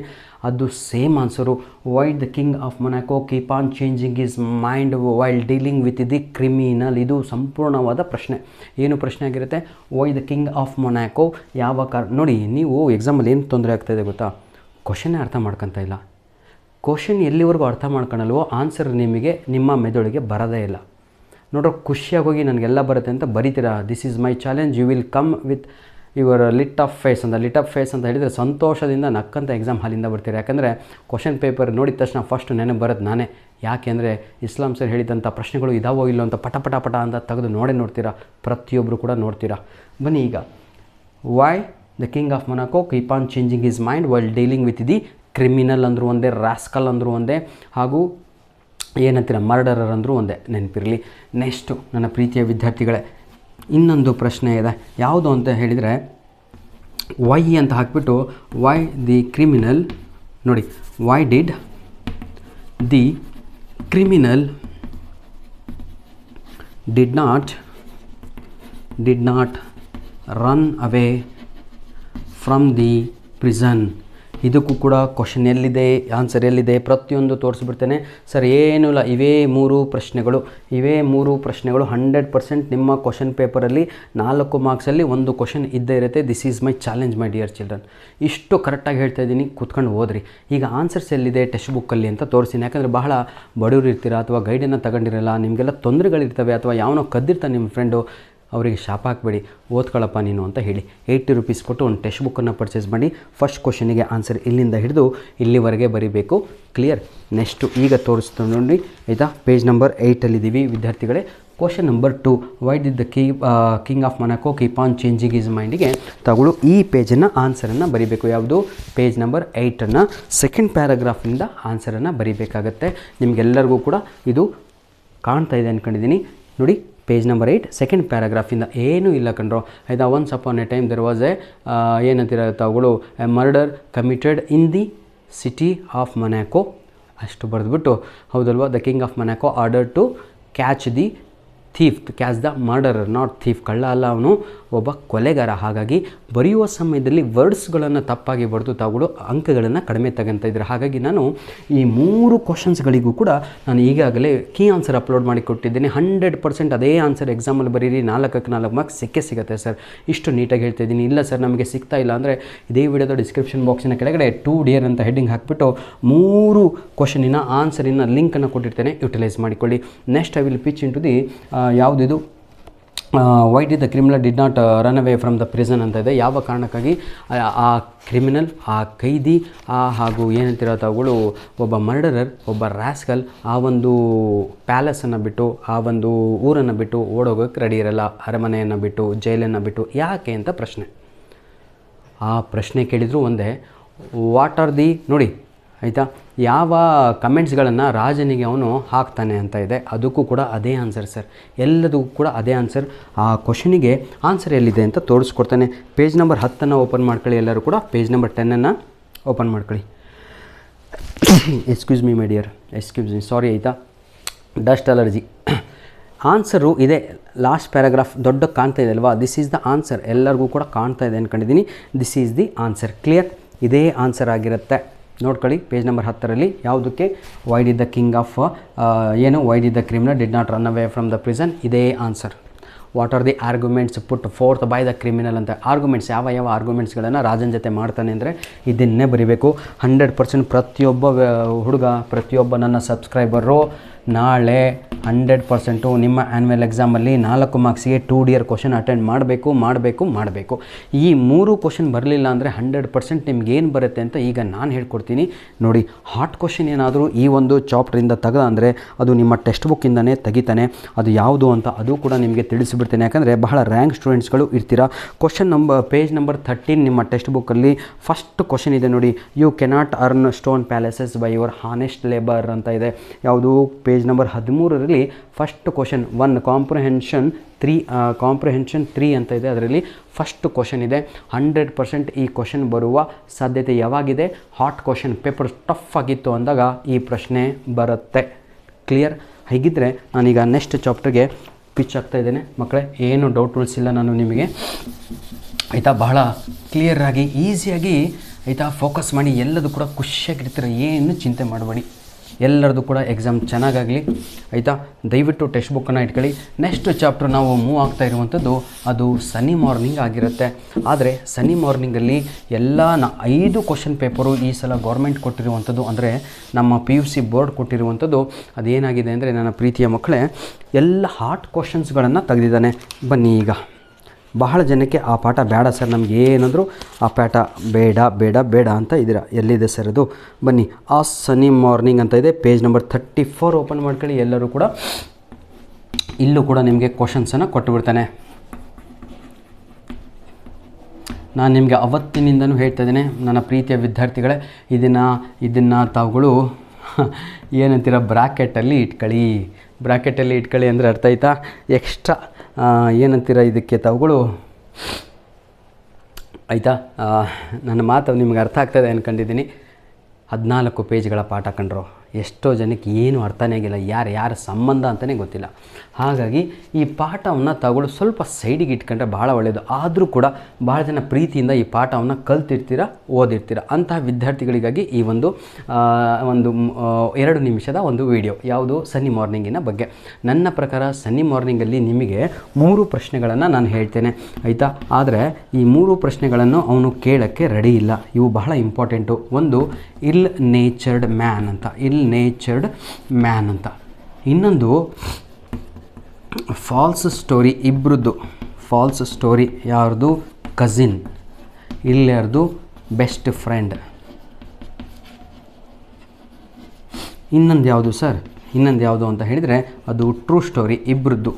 ಅದು same answer, why the king of Monaco keep on changing his mind while dealing with the criminal. ಇದು ಸಂಪೂರ್ಣವಾದ ಪ್ರಶ್ನೆ. ಏನು ಪ್ರಶ್ನೆ ಆಗಿರುತ್ತೆ? Why the king of Monaco ಯಾವ ನೋಡಿ, ನೀವು ಎಕ್ಸಾಮಲ್ಲಿ ಏನು ತೊಂದರೆ ಆಗ್ತಾಯಿದೆ ಗೊತ್ತಾ? ಕ್ವಶನ್ನೇ ಅರ್ಥ ಮಾಡ್ಕೊತಾ ಇಲ್ಲ. ಕ್ವಶನ್ ಎಲ್ಲಿವರೆಗೂ ಅರ್ಥ ಮಾಡ್ಕೊಳಲ್ವೋ ಆನ್ಸರ್ ನಿಮಗೆ ನಿಮ್ಮ ಮೆದುಳಿಗೆ ಬರೋದೇ ಇಲ್ಲ. ನೋಡ್ರೋ, ಖುಷಿಯಾಗಿ ಹೋಗಿ ನನಗೆಲ್ಲ ಬರುತ್ತೆ ಅಂತ ಬರೀತೀರಾ. This is my challenge, you will come with your lit of face ಅಂತ. ಲಿಟ್ ಆಫ್ ಫೇಸ್ ಅಂತ ಹೇಳಿದರೆ ಸಂತೋಷದಿಂದ ನಕ್ಕಂತ ಎಕ್ಸಾಮ್ ಹಾಲಿಂದ ಬರ್ತೀರಾ. ಯಾಕಂದರೆ ಕ್ವಶನ್ ಪೇಪರ್ ನೋಡಿದ ತಕ್ಷಣ ಫಸ್ಟ್ ನೆನಪು ಬರೋದು ನಾನೇ. ಯಾಕೆ ಅಂದರೆ ಇಸ್ಲಾಂ ಸರ್ ಹೇಳಿದಂಥ ಪ್ರಶ್ನೆಗಳು ಇದಾವೋ ಇಲ್ಲೋ ಅಂತ ಪಟ ಪಟ ಪಟ ಅಂತ ತೆಗೆದು ನೋಡ್ತೀರಾ. ಪ್ರತಿಯೊಬ್ಬರು ಕೂಡ ನೋಡ್ತೀರಾ. ಬನ್ನಿ ಈಗ, Y the king of Monaco keep on changing his mind while dealing with the criminal ಅಂದರೂ ಒಂದೇ, ರಾಸ್ಕಲ್ ಅಂದರೂ ಒಂದೇ, ಹಾಗೂ ಏನಂತೀರ ಮರ್ಡರರ್ ಅಂದರೂ ಒಂದೇ, ನೆನಪಿರಲಿ. ನೆಕ್ಸ್ಟು ನನ್ನ ಪ್ರೀತಿಯ ವಿದ್ಯಾರ್ಥಿಗಳೇ, ಇನ್ನೊಂದು ಪ್ರಶ್ನೆ ಇದೆ. ಯಾವುದು ಅಂತ ಹೇಳಿದರೆ, ವೈ ಅಂತ ಹಾಕಿಬಿಟ್ಟು ವೈ ದಿ ಕ್ರಿಮಿನಲ್, ನೋಡಿ, why did the criminal did not run away from the prison. ಇದಕ್ಕೂ ಕೂಡ ಕ್ವಶನ್ ಎಲ್ಲಿದೆ, ಆನ್ಸರ್ ಎಲ್ಲಿದೆ, ಪ್ರತಿಯೊಂದು ತೋರಿಸ್ಬಿಡ್ತೇನೆ ಸರ್. ಏನೂ ಇಲ್ಲ, ಇವೇ ಮೂರು ಪ್ರಶ್ನೆಗಳು 100% ನಿಮ್ಮ ಕ್ವಶನ್ ಪೇಪರಲ್ಲಿ 4 ಮಾರ್ಕ್ಸಲ್ಲಿ ಒಂದು ಕ್ವಶನ್ ಇದ್ದೇ ಇರುತ್ತೆ. This is my challenge my dear children. ಇಷ್ಟು ಕರೆಕ್ಟಾಗಿ ಹೇಳ್ತಾ ಇದ್ದೀನಿ, ಕೂತ್ಕೊಂಡು ಓದ್ರಿ. ಈಗ ಆನ್ಸರ್ಸ್ ಎಲ್ಲಿದೆ ಟೆಕ್ಸ್ಟ್ ಬುಕ್ಕಲ್ಲಿ ಅಂತ ತೋರಿಸ್ತೀನಿ. ಯಾಕಂದರೆ ಬಹಳ ಬಡವರು ಇರ್ತೀರಾ, ಅಥವಾ ಗೈಡನ್ನು ತಗೊಂಡಿರಲ್ಲ, ನಿಮಗೆಲ್ಲ ತೊಂದರೆಗಳಿರ್ತವೆ, ಅಥವಾ ಯಾವನೋ ಕದ್ದಿರ್ತಾನೆ ನಿಮ್ಮ ಫ್ರೆಂಡು, ಅವರಿಗೆ ಶಾಪ ಹಾಕಬೇಡಿ, ಓದ್ಕೊಳ್ಳಪ್ಪ ನೀನು ಅಂತ ಹೇಳಿ 80 ರೂಪೀಸ್ ಕೊಟ್ಟು ಒಂದು ಟೆಕ್ಸ್ಟ್ ಬುಕ್ಕನ್ನು ಪರ್ಚೇಸ್ ಮಾಡಿ. ಫಸ್ಟ್ ಕ್ವಶನಿಗೆ ಆನ್ಸರ್ ಇಲ್ಲಿಂದ ಹಿಡಿದು ಇಲ್ಲಿವರೆಗೆ ಬರೀಬೇಕು. ಕ್ಲಿಯರ್? ನೆಕ್ಸ್ಟು ಈಗ ತೋರಿಸ್ತಾ ನೋಡಿ, ಆಯಿತಾ? ಪೇಜ್ ನಂಬರ್ 8ಅಲ್ಲಿದ್ದೀವಿ ವಿದ್ಯಾರ್ಥಿಗಳೇ. Question number 2, why did the king of Monaco keep on changing his ಮೈಂಡಿಗೆ ತಗೊಳ್ಳು ಈ ಪೇಜನ್ನು ಆನ್ಸರನ್ನು ಬರೀಬೇಕು. ಯಾವುದು? ಪೇಜ್ ನಂಬರ್ 8ಅನ್ನು ಸೆಕೆಂಡ್ ಪ್ಯಾರಾಗ್ರಾಫಿಂದ ಆನ್ಸರನ್ನು ಬರೀಬೇಕಾಗತ್ತೆ. ನಿಮಗೆಲ್ಲರಿಗೂ ಕೂಡ ಇದು ಕಾಣ್ತಾ ಇದೆ ಅಂದ್ಕೊಂಡಿದ್ದೀನಿ. ನೋಡಿ, ಪೇಜ್ ನಂಬರ್ 8 ಸೆಕೆಂಡ್ ಪ್ಯಾರಾಗ್ರಾಫಿಂದ ಏನೂ ಇಲ್ಲ ಕಣ್ರೋ, ಆಯಿತಾ? Once upon a time there was ಏನಂತೀರ ತಗೊಳ್ಳು, a murder committed in the city of Monaco. ಅಷ್ಟು ಬರೆದ್ಬಿಟ್ಟು, ಹೌದಲ್ವಾ? The king of Monaco order to catch the thief, catch the murderer, not thief. ಕಳ್ಳ ಅಲ್ಲ, ಅವನು ಒಬ್ಬ ಕೊಲೆಗಾರ. ಹಾಗಾಗಿ ಬರೆಯುವ ಸಮಯದಲ್ಲಿ ವರ್ಡ್ಸ್ಗಳನ್ನು ತಪ್ಪಾಗಿ ಬರೆದು ತಾವುಗಳು ಅಂಕಗಳನ್ನು ಕಡಿಮೆ ತಗೊಂತ ಇದ್ದಾರೆ. ಹಾಗಾಗಿ ನಾನು ಈ 3 ಕ್ವಶನ್ಸ್ಗಳಿಗೂ ಕೂಡ ನಾನು ಈಗಾಗಲೇ ಕೀ ಆನ್ಸರ್ ಅಪ್ಲೋಡ್ ಮಾಡಿ ಕೊಟ್ಟಿದ್ದೇನೆ. 100% ಅದೇ ಆನ್ಸರ್ ಎಕ್ಸಾಮಲ್ಲಿ ಬರೀರಿ, 4ಕ್ಕೆ 4 ಮಾರ್ಕ್ಸ್ ಸಿಗುತ್ತೆ ಸರ್. ಇಷ್ಟು ನೀಟಾಗಿ ಹೇಳ್ತಾ ಇದ್ದೀನಿ. ಇಲ್ಲ ಸರ್ ನಮಗೆ ಸಿಗ್ತಾ ಇಲ್ಲ ಅಂದರೆ ಇದೇ ವಿಡಿಯೋದ ಡಿಸ್ಕ್ರಿಪ್ಷನ್ ಬಾಕ್ಸಿನ ಕೆಳಗಡೆ 2 ಡಿಯರ್ ಅಂತ ಹೆಡ್ಡಿಂಗ್ ಹಾಕಿಬಿಟ್ಟು 3 ಕ್ವಶನಿನ ಆನ್ಸರಿನ ಲಿಂಕನ್ನು ಕೊಟ್ಟಿರ್ತೇನೆ, ಯುಟಿಲೈಸ್ ಮಾಡಿಕೊಳ್ಳಿ. Next I will pitch into the ಯಾವುದಿದು why did the criminal did not run away from the prison ಅಂತ ಇದೆ. ಯಾವ ಕಾರಣಕ್ಕಾಗಿ ಆ ಕ್ರಿಮಿನಲ್, ಆ ಕೈದಿ, ಹಾಗೂ ಏನಂತೀರ ತಾವುಗಳು ಒಬ್ಬ ಮರ್ಡರರ್, ಒಬ್ಬ ರಾಸ್ಕಲ್ ಆ ಒಂದು ಪ್ಯಾಲೇಸನ್ನು ಬಿಟ್ಟು, ಆ ಒಂದು ಊರನ್ನು ಬಿಟ್ಟು ಓಡೋಗೋಕ್ಕೆ ರೆಡಿ ಇರಲ್ಲ, ಅರಮನೆಯನ್ನು ಬಿಟ್ಟು, ಜೈಲನ್ನು ಬಿಟ್ಟು. ಯಾಕೆ ಅಂತ ಪ್ರಶ್ನೆ. ಆ ಪ್ರಶ್ನೆ ಕೇಳಿದ್ರು ಒಂದೇ, ವಾಟ್ ಆರ್ ದಿ, ನೋಡಿ ಆಯಿತಾ, ಯಾವ ಕಮೆಂಟ್ಸ್ಗಳನ್ನು ರಾಜನಿಗೆ ಅವನು ಹಾಕ್ತಾನೆ ಅಂತ ಇದೆ. ಅದಕ್ಕೂ ಕೂಡ ಅದೇ ಆನ್ಸರ್ ಸರ್, ಎಲ್ಲದಕ್ಕೂ ಕೂಡ ಅದೇ ಆನ್ಸರ್. ಆ ಕ್ವಶನಿಗೆ ಆನ್ಸರ್ ಎಲ್ಲಿದೆ ಅಂತ ತೋರಿಸ್ಕೊಡ್ತಾನೆ. ಪೇಜ್ ನಂಬರ್ 10 ಓಪನ್ ಮಾಡ್ಕೊಳ್ಳಿ. ಎಲ್ಲರೂ ಕೂಡ ಪೇಜ್ ನಂಬರ್ 10 ಓಪನ್ ಮಾಡ್ಕೊಳ್ಳಿ. Excuse me my dear, excuse me, sorry ಆಯಿತಾ, ಡಸ್ಟ್ ಅಲರ್ಜಿ. ಆನ್ಸರು ಇದೆ, ಲಾಸ್ಟ್ ಪ್ಯಾರಾಗ್ರಾಫ್ ದೊಡ್ಡ ಕಾಣ್ತಾ ಇದೆ ಅಲ್ವಾ, ದಿಸ್ ಈಸ್ ದ ಆನ್ಸರ್. ಎಲ್ಲರಿಗೂ ಕೂಡ ಕಾಣ್ತಾ ಇದೆ ಅಂದ್ಕೊಂಡಿದ್ದೀನಿ. This is the answer. Clear? ಇದೇ ಆನ್ಸರ್ ಆಗಿರುತ್ತೆ. ನೋಡ್ಕೊಳ್ಳಿ ಪೇಜ್ ನಂಬರ್ 10ರಲ್ಲಿ ಯಾವುದಕ್ಕೆ, why did the king of why did the criminal did not run away from the prison, ಇದೇ answer. What are the arguments put forth by the criminal ಅಂತ. Arguments ಯಾವ ಆರ್ಗ್ಯುಮೆಂಟ್ಸ್ಗಳನ್ನು ರಾಜನ ಜೊತೆ ಮಾಡ್ತಾನೆ ಅಂದರೆ ಇದನ್ನೇ ಬರೀಬೇಕು. 100% ಪ್ರತಿಯೊಬ್ಬ ಹುಡುಗ, ಪ್ರತಿಯೊಬ್ಬ ನನ್ನ ಸಬ್ಸ್ಕ್ರೈಬರು ನಾಳೆ 100% ನಿಮ್ಮ ಆ್ಯನ್ಯುವಲ್ ಎಕ್ಸಾಮಲ್ಲಿ 4 ಮಾರ್ಕ್ಸಿಗೆ 2 ಡಿಯರ್ ಕ್ವಶನ್ ಅಟೆಂಡ್ ಮಾಡಬೇಕು. ಈ 3 ಕ್ವಶನ್ ಬರಲಿಲ್ಲ ಅಂದರೆ 100% ನಿಮ್ಗೇನು ಬರುತ್ತೆ ಅಂತ ಈಗ ನಾನು ಹೇಳ್ಕೊಡ್ತೀನಿ. ನೋಡಿ, ಹಾಟ್ ಕ್ವಶನ್ ಏನಾದರೂ ಈ ಒಂದು ಚಾಪ್ಟ್ರಿಂದ ತೆಗೆದ ಅಂದರೆ ಅದು ನಿಮ್ಮ ಟೆಕ್ಸ್ಟ್ ಬುಕ್ಕಿಂದನೇ ತೆಗಿತಾನೆ. ಅದು ಯಾವುದು ಅಂತ ಅದು ಕೂಡ ನಿಮಗೆ ತಿಳಿಸಿಬಿಡ್ತೇನೆ. ಯಾಕಂದರೆ ಬಹಳ ರ್ಯಾಂಕ್ ಸ್ಟೂಡೆಂಟ್ಸ್ಗಳು ಇರ್ತೀರಾ. ಪೇಜ್ ನಂಬರ್ 13 ನಿಮ್ಮ ಟೆಕ್ಸ್ಟ್ ಬುಕ್ಕಲ್ಲಿ ಫಸ್ಟ್ ಕ್ವಶನ್ ಇದೆ ನೋಡಿ, you cannot earn stone palaces by your honest labour ಅಂತ ಇದೆ. ಯಾವುದು? ಪೇಜ್ ನಂಬರ್ 13ರಲ್ಲಿ ಫಸ್ಟ್ ಕ್ವಶನ್ 1 ಕಾಂಪ್ರಿಹೆನ್ಷನ್ 3 ಅಂತ ಇದೆ. ಅದರಲ್ಲಿ ಫಸ್ಟ್ ಕ್ವಶನ್ ಇದೆ. 100% ಈ ಕ್ವಶನ್ ಬರುವ ಸಾಧ್ಯತೆ ಯಾವಾಗಿದೆ? ಹಾಟ್ ಕ್ವಶನ್, ಪೇಪರ್ ಟಫ್ ಆಗಿತ್ತು ಅಂದಾಗ ಈ ಪ್ರಶ್ನೆ ಬರುತ್ತೆ. ಕ್ಲಿಯರ್? ಹೀಗಿದ್ದರೆ ನಾನೀಗ ನೆಕ್ಸ್ಟ್ ಚಾಪ್ಟರ್ಗೆ ಪಿಚ್ ಆಗ್ತಾ ಇದ್ದೇನೆ ಮಕ್ಕಳೇ. ಏನು ಡೌಟ್ ಉಳಿಸಿಲ್ಲ ನಾನು ನಿಮಗೆ, ಆಯಿತಾ. ಬಹಳ ಕ್ಲಿಯರಾಗಿ ಈಸಿಯಾಗಿ ಆಯಿತಾ ಫೋಕಸ್ ಮಾಡಿ ಎಲ್ಲದೂ ಕೂಡ ಖುಷಿಯಾಗಿರ್ತೀರ, ಏನು ಚಿಂತೆ ಮಾಡಬೇಡಿ. ಎಲ್ಲರದು ಕೂಡ ಎಕ್ಸಾಮ್ ಚೆನ್ನಾಗಾಗಲಿ ಆಯಿತಾ. ದಯವಿಟ್ಟು ಟೆಕ್ಸ್ಟ್ ಬುಕ್ಕನ್ನು ಇಟ್ಕೊಳ್ಳಿ. ನೆಕ್ಸ್ಟ್ ಚಾಪ್ಟರ್ ನಾವು ಮೂವ್ ಆಗ್ತಾ ಇರುವಂಥದ್ದು ಅದು ಸನಿ ಮಾರ್ನಿಂಗ್ ಆಗಿರುತ್ತೆ. ಆದರೆ ಸನಿ ಮಾರ್ನಿಂಗಲ್ಲಿ ಎಲ್ಲ 5 ಕ್ವಶನ್ ಪೇಪರು ಈ ಸಲ ಗೌರ್ಮೆಂಟ್ ಕೊಟ್ಟಿರುವಂಥದ್ದು, ಅಂದರೆ ನಮ್ಮ PUC ಬೋರ್ಡ್ ಕೊಟ್ಟಿರುವಂಥದ್ದು ಅದೇನಾಗಿದೆ ಅಂದರೆ ನನ್ನ ಪ್ರೀತಿಯ ಮಕ್ಕಳೇ, ಎಲ್ಲ ಹಾರ್ಟ್ ಕ್ವಶನ್ಸ್ಗಳನ್ನು ತೆಗೆದಿದ್ದಾನೆ. ಬನ್ನಿ, ಈಗ ಬಹಳ ಜನಕ್ಕೆ ಆ ಪಾಠ ಬೇಡ ಸರ್, ನಮ್ಗೆ ಏನಂದರೂ ಆ ಪಾಠ ಬೇಡ ಬೇಡ ಬೇಡ ಅಂತ ಇದ್ದೀರಾ. ಎಲ್ಲಿದೆ ಸರ್ ಅದು? ಬನ್ನಿ, ಆ ಸನಿ ಮಾರ್ನಿಂಗ್ ಅಂತ ಇದೆ, ಪೇಜ್ ನಂಬರ್ 34 ಓಪನ್ ಮಾಡ್ಕೊಳ್ಳಿ. ಎಲ್ಲರೂ ಕೂಡ ಇಲ್ಲೂ ಕೂಡ ನಿಮಗೆ ಕ್ವಶನ್ಸನ್ನು ಕೊಟ್ಟುಬಿಡ್ತಾನೆ. ನಾನು ನಿಮಗೆ ಅವತ್ತಿನಿಂದನೂ ಹೇಳ್ತಾ ಇದ್ದೇನೆ ನನ್ನ ಪ್ರೀತಿಯ ವಿದ್ಯಾರ್ಥಿಗಳೇ, ಇದನ್ನು ತಾವುಗಳು ಏನಂತೀರ ಬ್ರಾಕೆಟಲ್ಲಿ ಇಟ್ಕೊಳ್ಳಿ ಅಂದರೆ ಅರ್ಥ ಆಯ್ತಾ? ಎಕ್ಸ್ಟ್ರಾ ಏನಂತೀರ ಇದಕ್ಕೆ ತಾವುಗಳು, ಆಯಿತಾ? ನನ್ನ ಮಾತು ನಿಮ್ಗೆ ಅರ್ಥ ಆಗ್ತಾಯಿದೆ ಅಂದ್ಕೊಂಡಿದ್ದೀನಿ. 14 ಪೇಜ್ಗಳ ಪಾಠ ಕಂಡ್ರು, ಎಷ್ಟೋ ಜನಕ್ಕೆ ಏನು ಅರ್ಥನೇ ಆಗಿಲ್ಲ, ಯಾರ ಸಂಬಂಧ ಅಂತಲೇ ಗೊತ್ತಿಲ್ಲ. ಹಾಗಾಗಿ ಈ ಪಾಠವನ್ನು ತಗೊಳ್ಳು ಸ್ವಲ್ಪ ಸೈಡಿಗೆ ಇಟ್ಕೊಂಡ್ರೆ ಭಾಳ ಒಳ್ಳೆಯದು. ಆದರೂ ಕೂಡ ಭಾಳ ಜನ ಪ್ರೀತಿಯಿಂದ ಈ ಪಾಠವನ್ನು ಕಲ್ತಿರ್ತೀರ, ಓದಿರ್ತೀರ. ಅಂತಹ ವಿದ್ಯಾರ್ಥಿಗಳಿಗಾಗಿ ಈ ಒಂದು 2 ನಿಮಿಷದ ಒಂದು ವಿಡಿಯೋ. ಯಾವುದು? ಸನ್ನಿ ಮಾರ್ನಿಂಗಿನ ಬಗ್ಗೆ. ನನ್ನ ಪ್ರಕಾರ ಸನ್ನಿ ಮಾರ್ನಿಂಗಲ್ಲಿ ನಿಮಗೆ 3 ಪ್ರಶ್ನೆಗಳನ್ನು ನಾನು ಹೇಳ್ತೇನೆ, ಆಯಿತಾ. ಆದರೆ ಈ 3 ಪ್ರಶ್ನೆಗಳನ್ನು ಅವನು ಕೇಳೋಕ್ಕೆ ರೆಡಿ ಇಲ್ಲ. ಇವು ಬಹಳ ಇಂಪಾರ್ಟೆಂಟು. ಒಂದು ಇಲ್ ನೇಚರ್ಡ್ ಮ್ಯಾನ್ ಅಂತ, ಇನ್ನೊಂದು ಫಾಲ್ಸ್ ಸ್ಟೋರಿ. ಇಬ್ಬರದ್ದು ಫಾಲ್ಸ್ ಸ್ಟೋರಿ. ಯಾರ್ದು? ಕಸಿನ್. ಇಲ್ಲಾರ್ದು? Best friend. ಇನ್ನೊಂದು ಯಾವುದು ಸರ್? ಇನ್ನೊಂದು ಯಾವುದು ಅಂತ ಹೇಳಿದರೆ ಅದು ಟ್ರೂ ಸ್ಟೋರಿ. ಇಬ್ಬರದ್ದು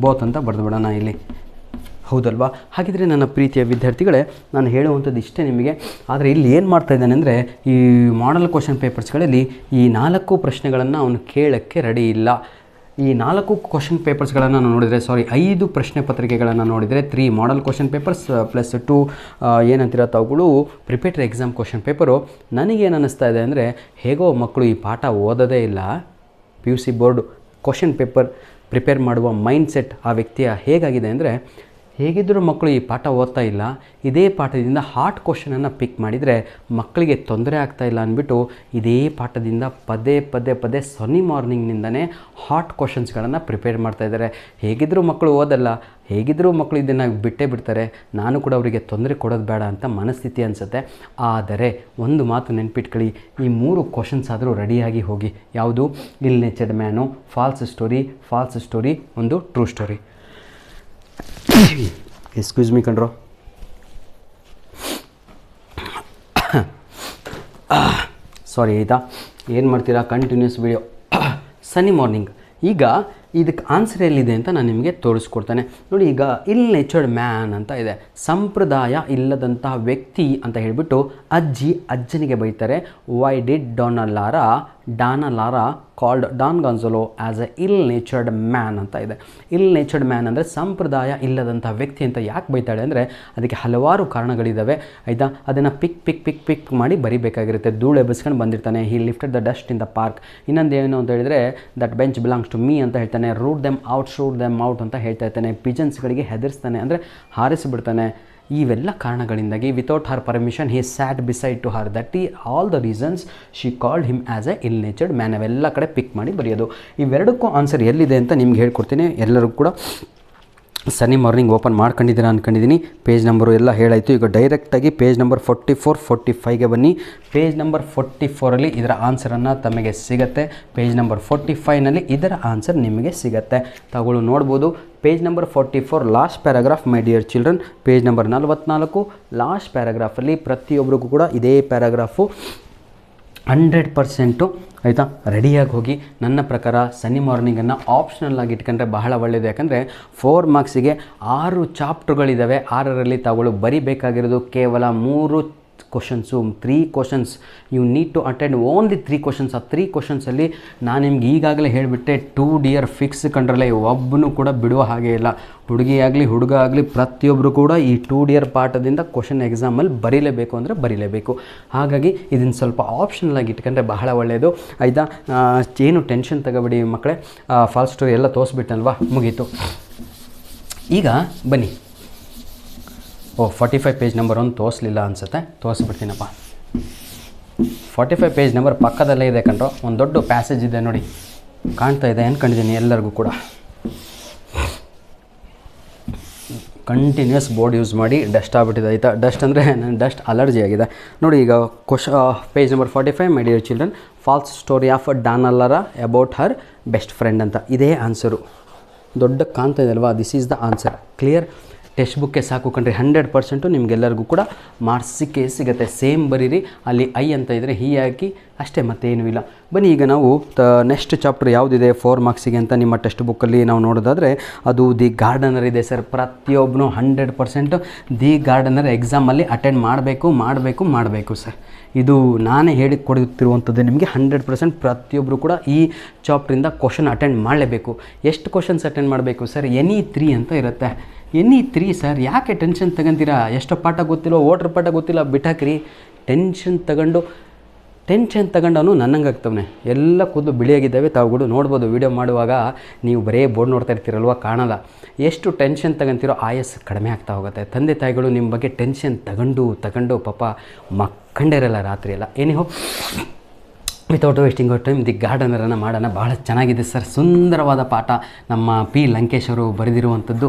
ಬೋತ್ ಅಂತ ಬರೆದು ಬಿಡೋಣ ಇಲ್ಲಿ, ಹೌದಲ್ವಾ? ಹಾಗಿದ್ರೆ ನನ್ನ ಪ್ರೀತಿಯ ವಿದ್ಯಾರ್ಥಿಗಳೇ, ನಾನು ಹೇಳುವಂಥದ್ದು ಇಷ್ಟೇ ನಿಮಗೆ. ಆದರೆ ಇಲ್ಲಿ ಏನು ಮಾಡ್ತಾ ಇದ್ದಾನೆ ಅಂದರೆ, ಈ ಮಾಡಲ್ ಕ್ವಶನ್ ಪೇಪರ್ಸ್ಗಳಲ್ಲಿ ಈ 4 ಪ್ರಶ್ನೆಗಳನ್ನು ಅವನು ಕೇಳೋಕ್ಕೆ ರೆಡಿ ಇಲ್ಲ. ಈ 4 ಕ್ವಶನ್ ಪೇಪರ್ಸ್ಗಳನ್ನು ನೋಡಿದರೆ, 5 ಪ್ರಶ್ನೆ ಪತ್ರಿಕೆಗಳನ್ನು ನೋಡಿದರೆ, 3 ಮಾಡಲ್ ಕ್ವಶನ್ ಪೇಪರ್ಸ್ ಪ್ಲಸ್ 2 ಏನಂತೀರ ತಾವುಗಳು ಪ್ರಿಪೇಟರಿ ಎಕ್ಸಾಮ್ ಕ್ವಶನ್ ಪೇಪರು. ನನಗೇನು ಅನ್ನಿಸ್ತಾ ಇದೆ ಅಂದರೆ, ಹೇಗೋ ಮಕ್ಕಳು ಈ ಪಾಠ ಓದೋದೇ ಇಲ್ಲ. PUC board question paper prepare ಮಾಡುವ ಮೈಂಡ್ಸೆಟ್ ಆ ವ್ಯಕ್ತಿಯ ಹೇಗಾಗಿದೆ ಅಂದರೆ, ಹೇಗಿದ್ದರೂ ಮಕ್ಕಳು ಈ ಪಾಠ ಓದ್ತಾ ಇಲ್ಲ, ಇದೇ ಪಾಠದಿಂದ ಹಾರ್ಟ್ ಕ್ವಶನನ್ನು ಪಿಕ್ ಮಾಡಿದರೆ ಮಕ್ಕಳಿಗೆ ತೊಂದರೆ ಆಗ್ತಾಯಿಲ್ಲ ಅಂದ್ಬಿಟ್ಟು ಇದೇ ಪಾಠದಿಂದ ಪದೇ ಸನಿ ಮಾರ್ನಿಂಗ್ನಿಂದನೇ ಹಾರ್ಟ್ ಕ್ವಶನ್ಸ್ಗಳನ್ನು ಪ್ರಿಪೇರ್ ಮಾಡ್ತಾಯಿದ್ದಾರೆ. ಹೇಗಿದ್ದರೂ ಮಕ್ಕಳು ಓದಲ್ಲ, ಹೇಗಿದ್ದರೂ ಮಕ್ಕಳು ಇದನ್ನು ಬಿಟ್ಟೇ ಬಿಡ್ತಾರೆ, ನಾನು ಕೂಡ ಅವರಿಗೆ ತೊಂದರೆ ಕೊಡೋದು ಬೇಡ ಅಂತ ಮನಸ್ಥಿತಿ ಅನಿಸುತ್ತೆ. ಆದರೆ ಒಂದು ಮಾತು ನೆನ್ಪಿಟ್ಕೊಳ್ಳಿ, ಈ 3 ಕ್ವಶನ್ಸ್ ಆದರೂ ರೆಡಿಯಾಗಿ ಹೋಗಿ. ಯಾವುದು? Ill natured man, false story, ಒಂದು ಟ್ರೂ ಸ್ಟೋರಿ. ಎಕ್ಸ್ಕ್ಯೂಸ್ ಮೀ ಕಣ್ರೋ, ಸಾರಿ ಆಯಿತಾ. ಏನು ಮಾಡ್ತೀರಾ? Continues video. Sunny morning. ಈಗ ಇದಕ್ಕೆ ಆನ್ಸರ್ ಎಲ್ಲಿದೆ ಅಂತ ನಾನು ನಿಮಗೆ ತೋರಿಸ್ಕೊಡ್ತೇನೆ ನೋಡಿ. ಈಗ ಇಲ್ ನೇಚರ್ಡ್ ಮ್ಯಾನ್ ಅಂತ ಇದೆ, ಸಂಪ್ರದಾಯ ಇಲ್ಲದಂತಹ ವ್ಯಕ್ತಿ ಅಂತ ಹೇಳಿಬಿಟ್ಟು ಅಜ್ಜನಿಗೆ ಬೈತಾರೆ. Why did Dona Laura called Don Gonzalo as a ill natured man ಅಂತ ಇದೆ. ಇಲ್ ನೇಚರ್ಡ್ ಮ್ಯಾನ್ ಅಂದರೆ ಸಂಪ್ರದಾಯ ಇಲ್ಲದಂಥ ವ್ಯಕ್ತಿ ಅಂತ ಯಾಕೆ ಬೈತಾಳೆ ಅಂದರೆ, ಅದಕ್ಕೆ ಹಲವಾರು ಕಾರಣಗಳಿದ್ದಾವೆ, ಆಯಿತಾ. ಅದನ್ನು ಪಿಕ್ ಮಾಡಿ ಬರಿಬೇಕಾಗಿರುತ್ತೆ. ಧೂಳು ಎಬ್ಬಿಸ್ಕೊಂಡು ಬಂದಿರ್ತಾನೆ. He lifted the dust in the park. ಇನ್ನೊಂದು ಏನು ಅಂತ ಹೇಳಿದರೆ, that bench belongs to me ಅಂತ ಹೇಳ್ತಾನೆ. ಶೂಟ್ ದೆಮ್ ಔಟ್ ಅಂತ ಹೇಳ್ತಾ ಇರ್ತಾನೆ. ಪಿಜನ್ಸ್ಗಳಿಗೆ ಹೆದರ್ಸ್ತಾನೆ, ಅಂದರೆ ಹಾರಿಸಿಬಿಡ್ತಾನೆ. ಇವೆಲ್ಲ ಕಾರಣಗಳಿಂದಾಗಿ without her permission he sat beside to her. That ಈ all the reasons she called him as a ill natured man. ಅವೆಲ್ಲ ಕಡೆ ಪಿಕ್ ಮಾಡಿ ಬರೆಯೋದು. ಇವೆರಡಕ್ಕೂ ಆನ್ಸರ್ ಎಲ್ಲಿದೆ ಅಂತ ನಿಮ್ಗೆ ಹೇಳ್ಕೊಡ್ತೀನಿ. ಎಲ್ಲರಿಗೂ ಕೂಡ ಸನ್ನಿ ಮಾರ್ನಿಂಗ್ ಓಪನ್ ಮಾಡ್ಕೊಂಡಿದ್ದೀರಾ ಅಂದ್ಕೊಂಡಿದ್ದೀನಿ. ಪೇಜ್ ನಂಬರು ಎಲ್ಲ ಹೇಳಾಯಿತು. ಈಗ ಡೈರೆಕ್ಟಾಗಿ ಪೇಜ್ ನಂಬರ್ 44, 45ಗೆ ಬನ್ನಿ. ಪೇಜ್ ನಂಬರ್ 44ಅಲ್ಲಿ ಇದರ ಆನ್ಸರನ್ನು ತಮಗೆ ಸಿಗುತ್ತೆ. ಪೇಜ್ ನಂಬರ್ 45ನಲ್ಲಿ ಇದರ ಆನ್ಸರ್ ನಿಮಗೆ ಸಿಗುತ್ತೆ. ತಗೊಳ್ಳು ನೋಡ್ಬೋದು. Page number 44 last paragraph my dear children. Page number 44 last ಪ್ಯಾರಾಗ್ರಾಫಲ್ಲಿ ಪ್ರತಿಯೊಬ್ಬರಿಗೂ ಕೂಡ ಇದೇ ಪ್ಯಾರಾಗ್ರಾಫು 100% ಆಯಿತಾ ರೆಡಿಯಾಗಿ ಹೋಗಿ. ನನ್ನ ಪ್ರಕಾರ ಸನ್ನಿ ಮಾರ್ನಿಂಗನ್ನು ಆಪ್ಷನಲ್ ಆಗಿ ಇಟ್ಕೊಂಡ್ರೆ ಬಹಳ ಒಳ್ಳೆಯದು. ಯಾಕಂದರೆ 4 ಮಾರ್ಕ್ಸಿಗೆ 6 ಚಾಪ್ಟರ್ಗಳಿದ್ದಾವೆ. 6ರಲ್ಲಿ ತಾವುಗಳು ಬರಿಬೇಕಾಗಿರೋದು ಕೇವಲ 3 questions, 3 questions. You need to attend only 3 questions. ಆ 3 ಕ್ವಶನ್ಸಲ್ಲಿ ನಾನು ನಿಮ್ಗೆ ಈಗಾಗಲೇ ಹೇಳಿಬಿಟ್ಟೆ, 2 ಡಿಯರ್ ಫಿಕ್ಸ್ ಕಂಡ್ರಲ್ಲ, ಒಬ್ಬನು ಕೂಡ ಬಿಡುವ ಹಾಗೆ ಇಲ್ಲ. ಹುಡುಗಿ ಆಗಲಿ ಹುಡುಗ ಆಗಲಿ ಪ್ರತಿಯೊಬ್ಬರು ಕೂಡ ಈ 2 ಡಿಯರ್ ಪಾಠದಿಂದ ಕ್ವಶನ್ ಎಕ್ಸಾಮಲ್ಲಿ ಬರೀಲೇಬೇಕು ಅಂದರೆ ಬರೀಲೇಬೇಕು. ಹಾಗಾಗಿ ಇದನ್ನು ಸ್ವಲ್ಪ ಆಪ್ಷನಲ್ ಆಗಿ ಇಟ್ಕೊಂಡ್ರೆ ಬಹಳ ಒಳ್ಳೆಯದು. ಆಯಿತಾ? ಏನು ಟೆನ್ಷನ್ ತಗೋಬೇಡಿ ಮಕ್ಕಳೇ. ಫಾಲ್ಸ್ ಸ್ಟೋರಿ ಎಲ್ಲ ತೋರಿಸ್ಬಿಟ್ಟಲ್ವಾ, ಮುಗೀತು. ಈಗ ಬನ್ನಿ. 45 ಪೇಜ್ ನಂಬರ್ 1 ತೋರಿಸಲಿಲ್ಲ ಅನಿಸುತ್ತೆ, ತೋರಿಸ್ಬಿಡ್ತೀನಪ್ಪ. 45 ಪೇಜ್ ನಂಬರ್ ಪಕ್ಕದಲ್ಲೇ ಇದೆ ಕಣ್ರೋ, ಒಂದು ದೊಡ್ಡ ಪ್ಯಾಸೇಜ್ ಇದೆ ನೋಡಿ, ಕಾಣ್ತಾ ಇದೆ ಅಂದ್ಕೊಂಡಿದ್ದೀನಿ ಎಲ್ಲರಿಗೂ ಕೂಡ. ಕಂಟಿನ್ಯೂಸ್ ಬೋರ್ಡ್ ಯೂಸ್ ಮಾಡಿ ಡಸ್ಟ್ ಆಗಿಬಿಟ್ಟಿದೆ. ಆಯಿತಾ? ಡಸ್ಟ್ ಅಂದರೆ ನನ್ನ ಡಸ್ಟ್ ಅಲರ್ಜಿ ಆಗಿದೆ ನೋಡಿ. ಈಗ page number 45, my dear children, false story of ಡಾನಲ್ಲರ ಅಬೌಟ್ ಹರ್ ಬೆಸ್ಟ್ ಫ್ರೆಂಡ್ ಅಂತ ಇದೇ ಆನ್ಸರು. ದೊಡ್ಡ ಕಾಣ್ತಾ ಇದೆ ಅಲ್ವಾ, this is the answer. Clear? Text ಬುಕ್ಕೆ ಸಾಕು ಕಣ್ರಿ, 100% ನಿಮಗೆಲ್ಲರಿಗೂ ಕೂಡ ಮಾರ್ಕ್ಸ್ ಸಿಗುತ್ತೆ. ಸೇಮ್ ಬರೀರಿ, ಅಲ್ಲಿ ಐ ಅಂತ ಇದ್ದರೆ ಹೀ ಹಾಕಿ ಅಷ್ಟೇ, ಮತ್ತೇನೂ ಇಲ್ಲ. ಬನ್ನಿ ಈಗ ನಾವು ನೆಕ್ಸ್ಟ್ ಚಾಪ್ಟರ್ ಯಾವುದಿದೆ 4 ಮಾರ್ಕ್ಸಿಗೆ ಅಂತ ನಿಮ್ಮ ಟೆಕ್ಸ್ಟ್ ಬುಕ್ಕಲ್ಲಿ ನಾವು ನೋಡೋದಾದರೆ ಅದು ದಿ ಗಾರ್ಡನರ್ ಇದೆ ಸರ್. ಪ್ರತಿಯೊಬ್ಬನು 100% ದಿ ಗಾರ್ಡನರ್ ಎಕ್ಸಾಮಲ್ಲಿ ಅಟೆಂಡ್ ಮಾಡಬೇಕು ಸರ್. ಇದು ನಾನೇ ಹೇಳಿ ಕೊಡುತ್ತಿರುವಂಥದ್ದು ನಿಮಗೆ. 100% ಪ್ರತಿಯೊಬ್ಬರು ಕೂಡ ಈ ಚಾಪ್ಟ್ರಿಂದ ಕ್ವಶನ್ ಅಟೆಂಡ್ ಮಾಡಲೇಬೇಕು. ಎಷ್ಟು ಕ್ವಶನ್ಸ್ ಅಟೆಂಡ್ ಮಾಡಬೇಕು ಸರ್? ಎನಿ 3 ಅಂತ ಇರುತ್ತೆ. ಎನಿ 3 ಸರ್, ಯಾಕೆ ಟೆನ್ಷನ್ ತಗೊಂತೀರಾ? ಎಷ್ಟು ಪಾಠ ಗೊತ್ತಿಲ್ಲ, ಓಟ್ರ್ ಪಾಠ ಗೊತ್ತಿಲ್ಲ, ಬಿಟ್ಟಾಕ್ರಿ. ಟೆನ್ಷನ್ ತಗೊಂಡವನು ನನ್ನಂಗೆ ಆಗ್ತವನೆ. ಎಲ್ಲ ಕೂದಲು ಬಿಳಿಯಾಗಿದ್ದಾವೆ, ತಾವುಗಳು ನೋಡ್ಬೋದು. ವೀಡಿಯೋ ಮಾಡುವಾಗ ನೀವು ಬರೇ ಬೋರ್ಡ್ ನೋಡ್ತಾ ಇರ್ತೀರಲ್ವ, ಕಾಣಲ್ಲ. ಎಷ್ಟು ಟೆನ್ಷನ್ ತಗೊಂತೀರೋ ಆಯಸ್ಸು ಕಡಿಮೆ ಆಗ್ತಾ ಹೋಗುತ್ತೆ. ತಂದೆ ತಾಯಿಗಳು ನಿಮ್ಮ ಬಗ್ಗೆ ಟೆನ್ಷನ್ ತಗೊಂಡು ಪಾಪ ಮಕ್ಕಂಡಿರಲ್ಲ ರಾತ್ರಿ ಎಲ್ಲ. Anyhow, without wasting out time the ಗಾರ್ಡನರನ್ನು ಮಾಡೋಣ. ಭಾಳ ಚೆನ್ನಾಗಿದೆ ಸರ್, ಸುಂದರವಾದ ಪಾಠ. ನಮ್ಮ ಪಿ ಲಂಕೇಶ್ ಅವರು ಬರೆದಿರುವಂಥದ್ದು.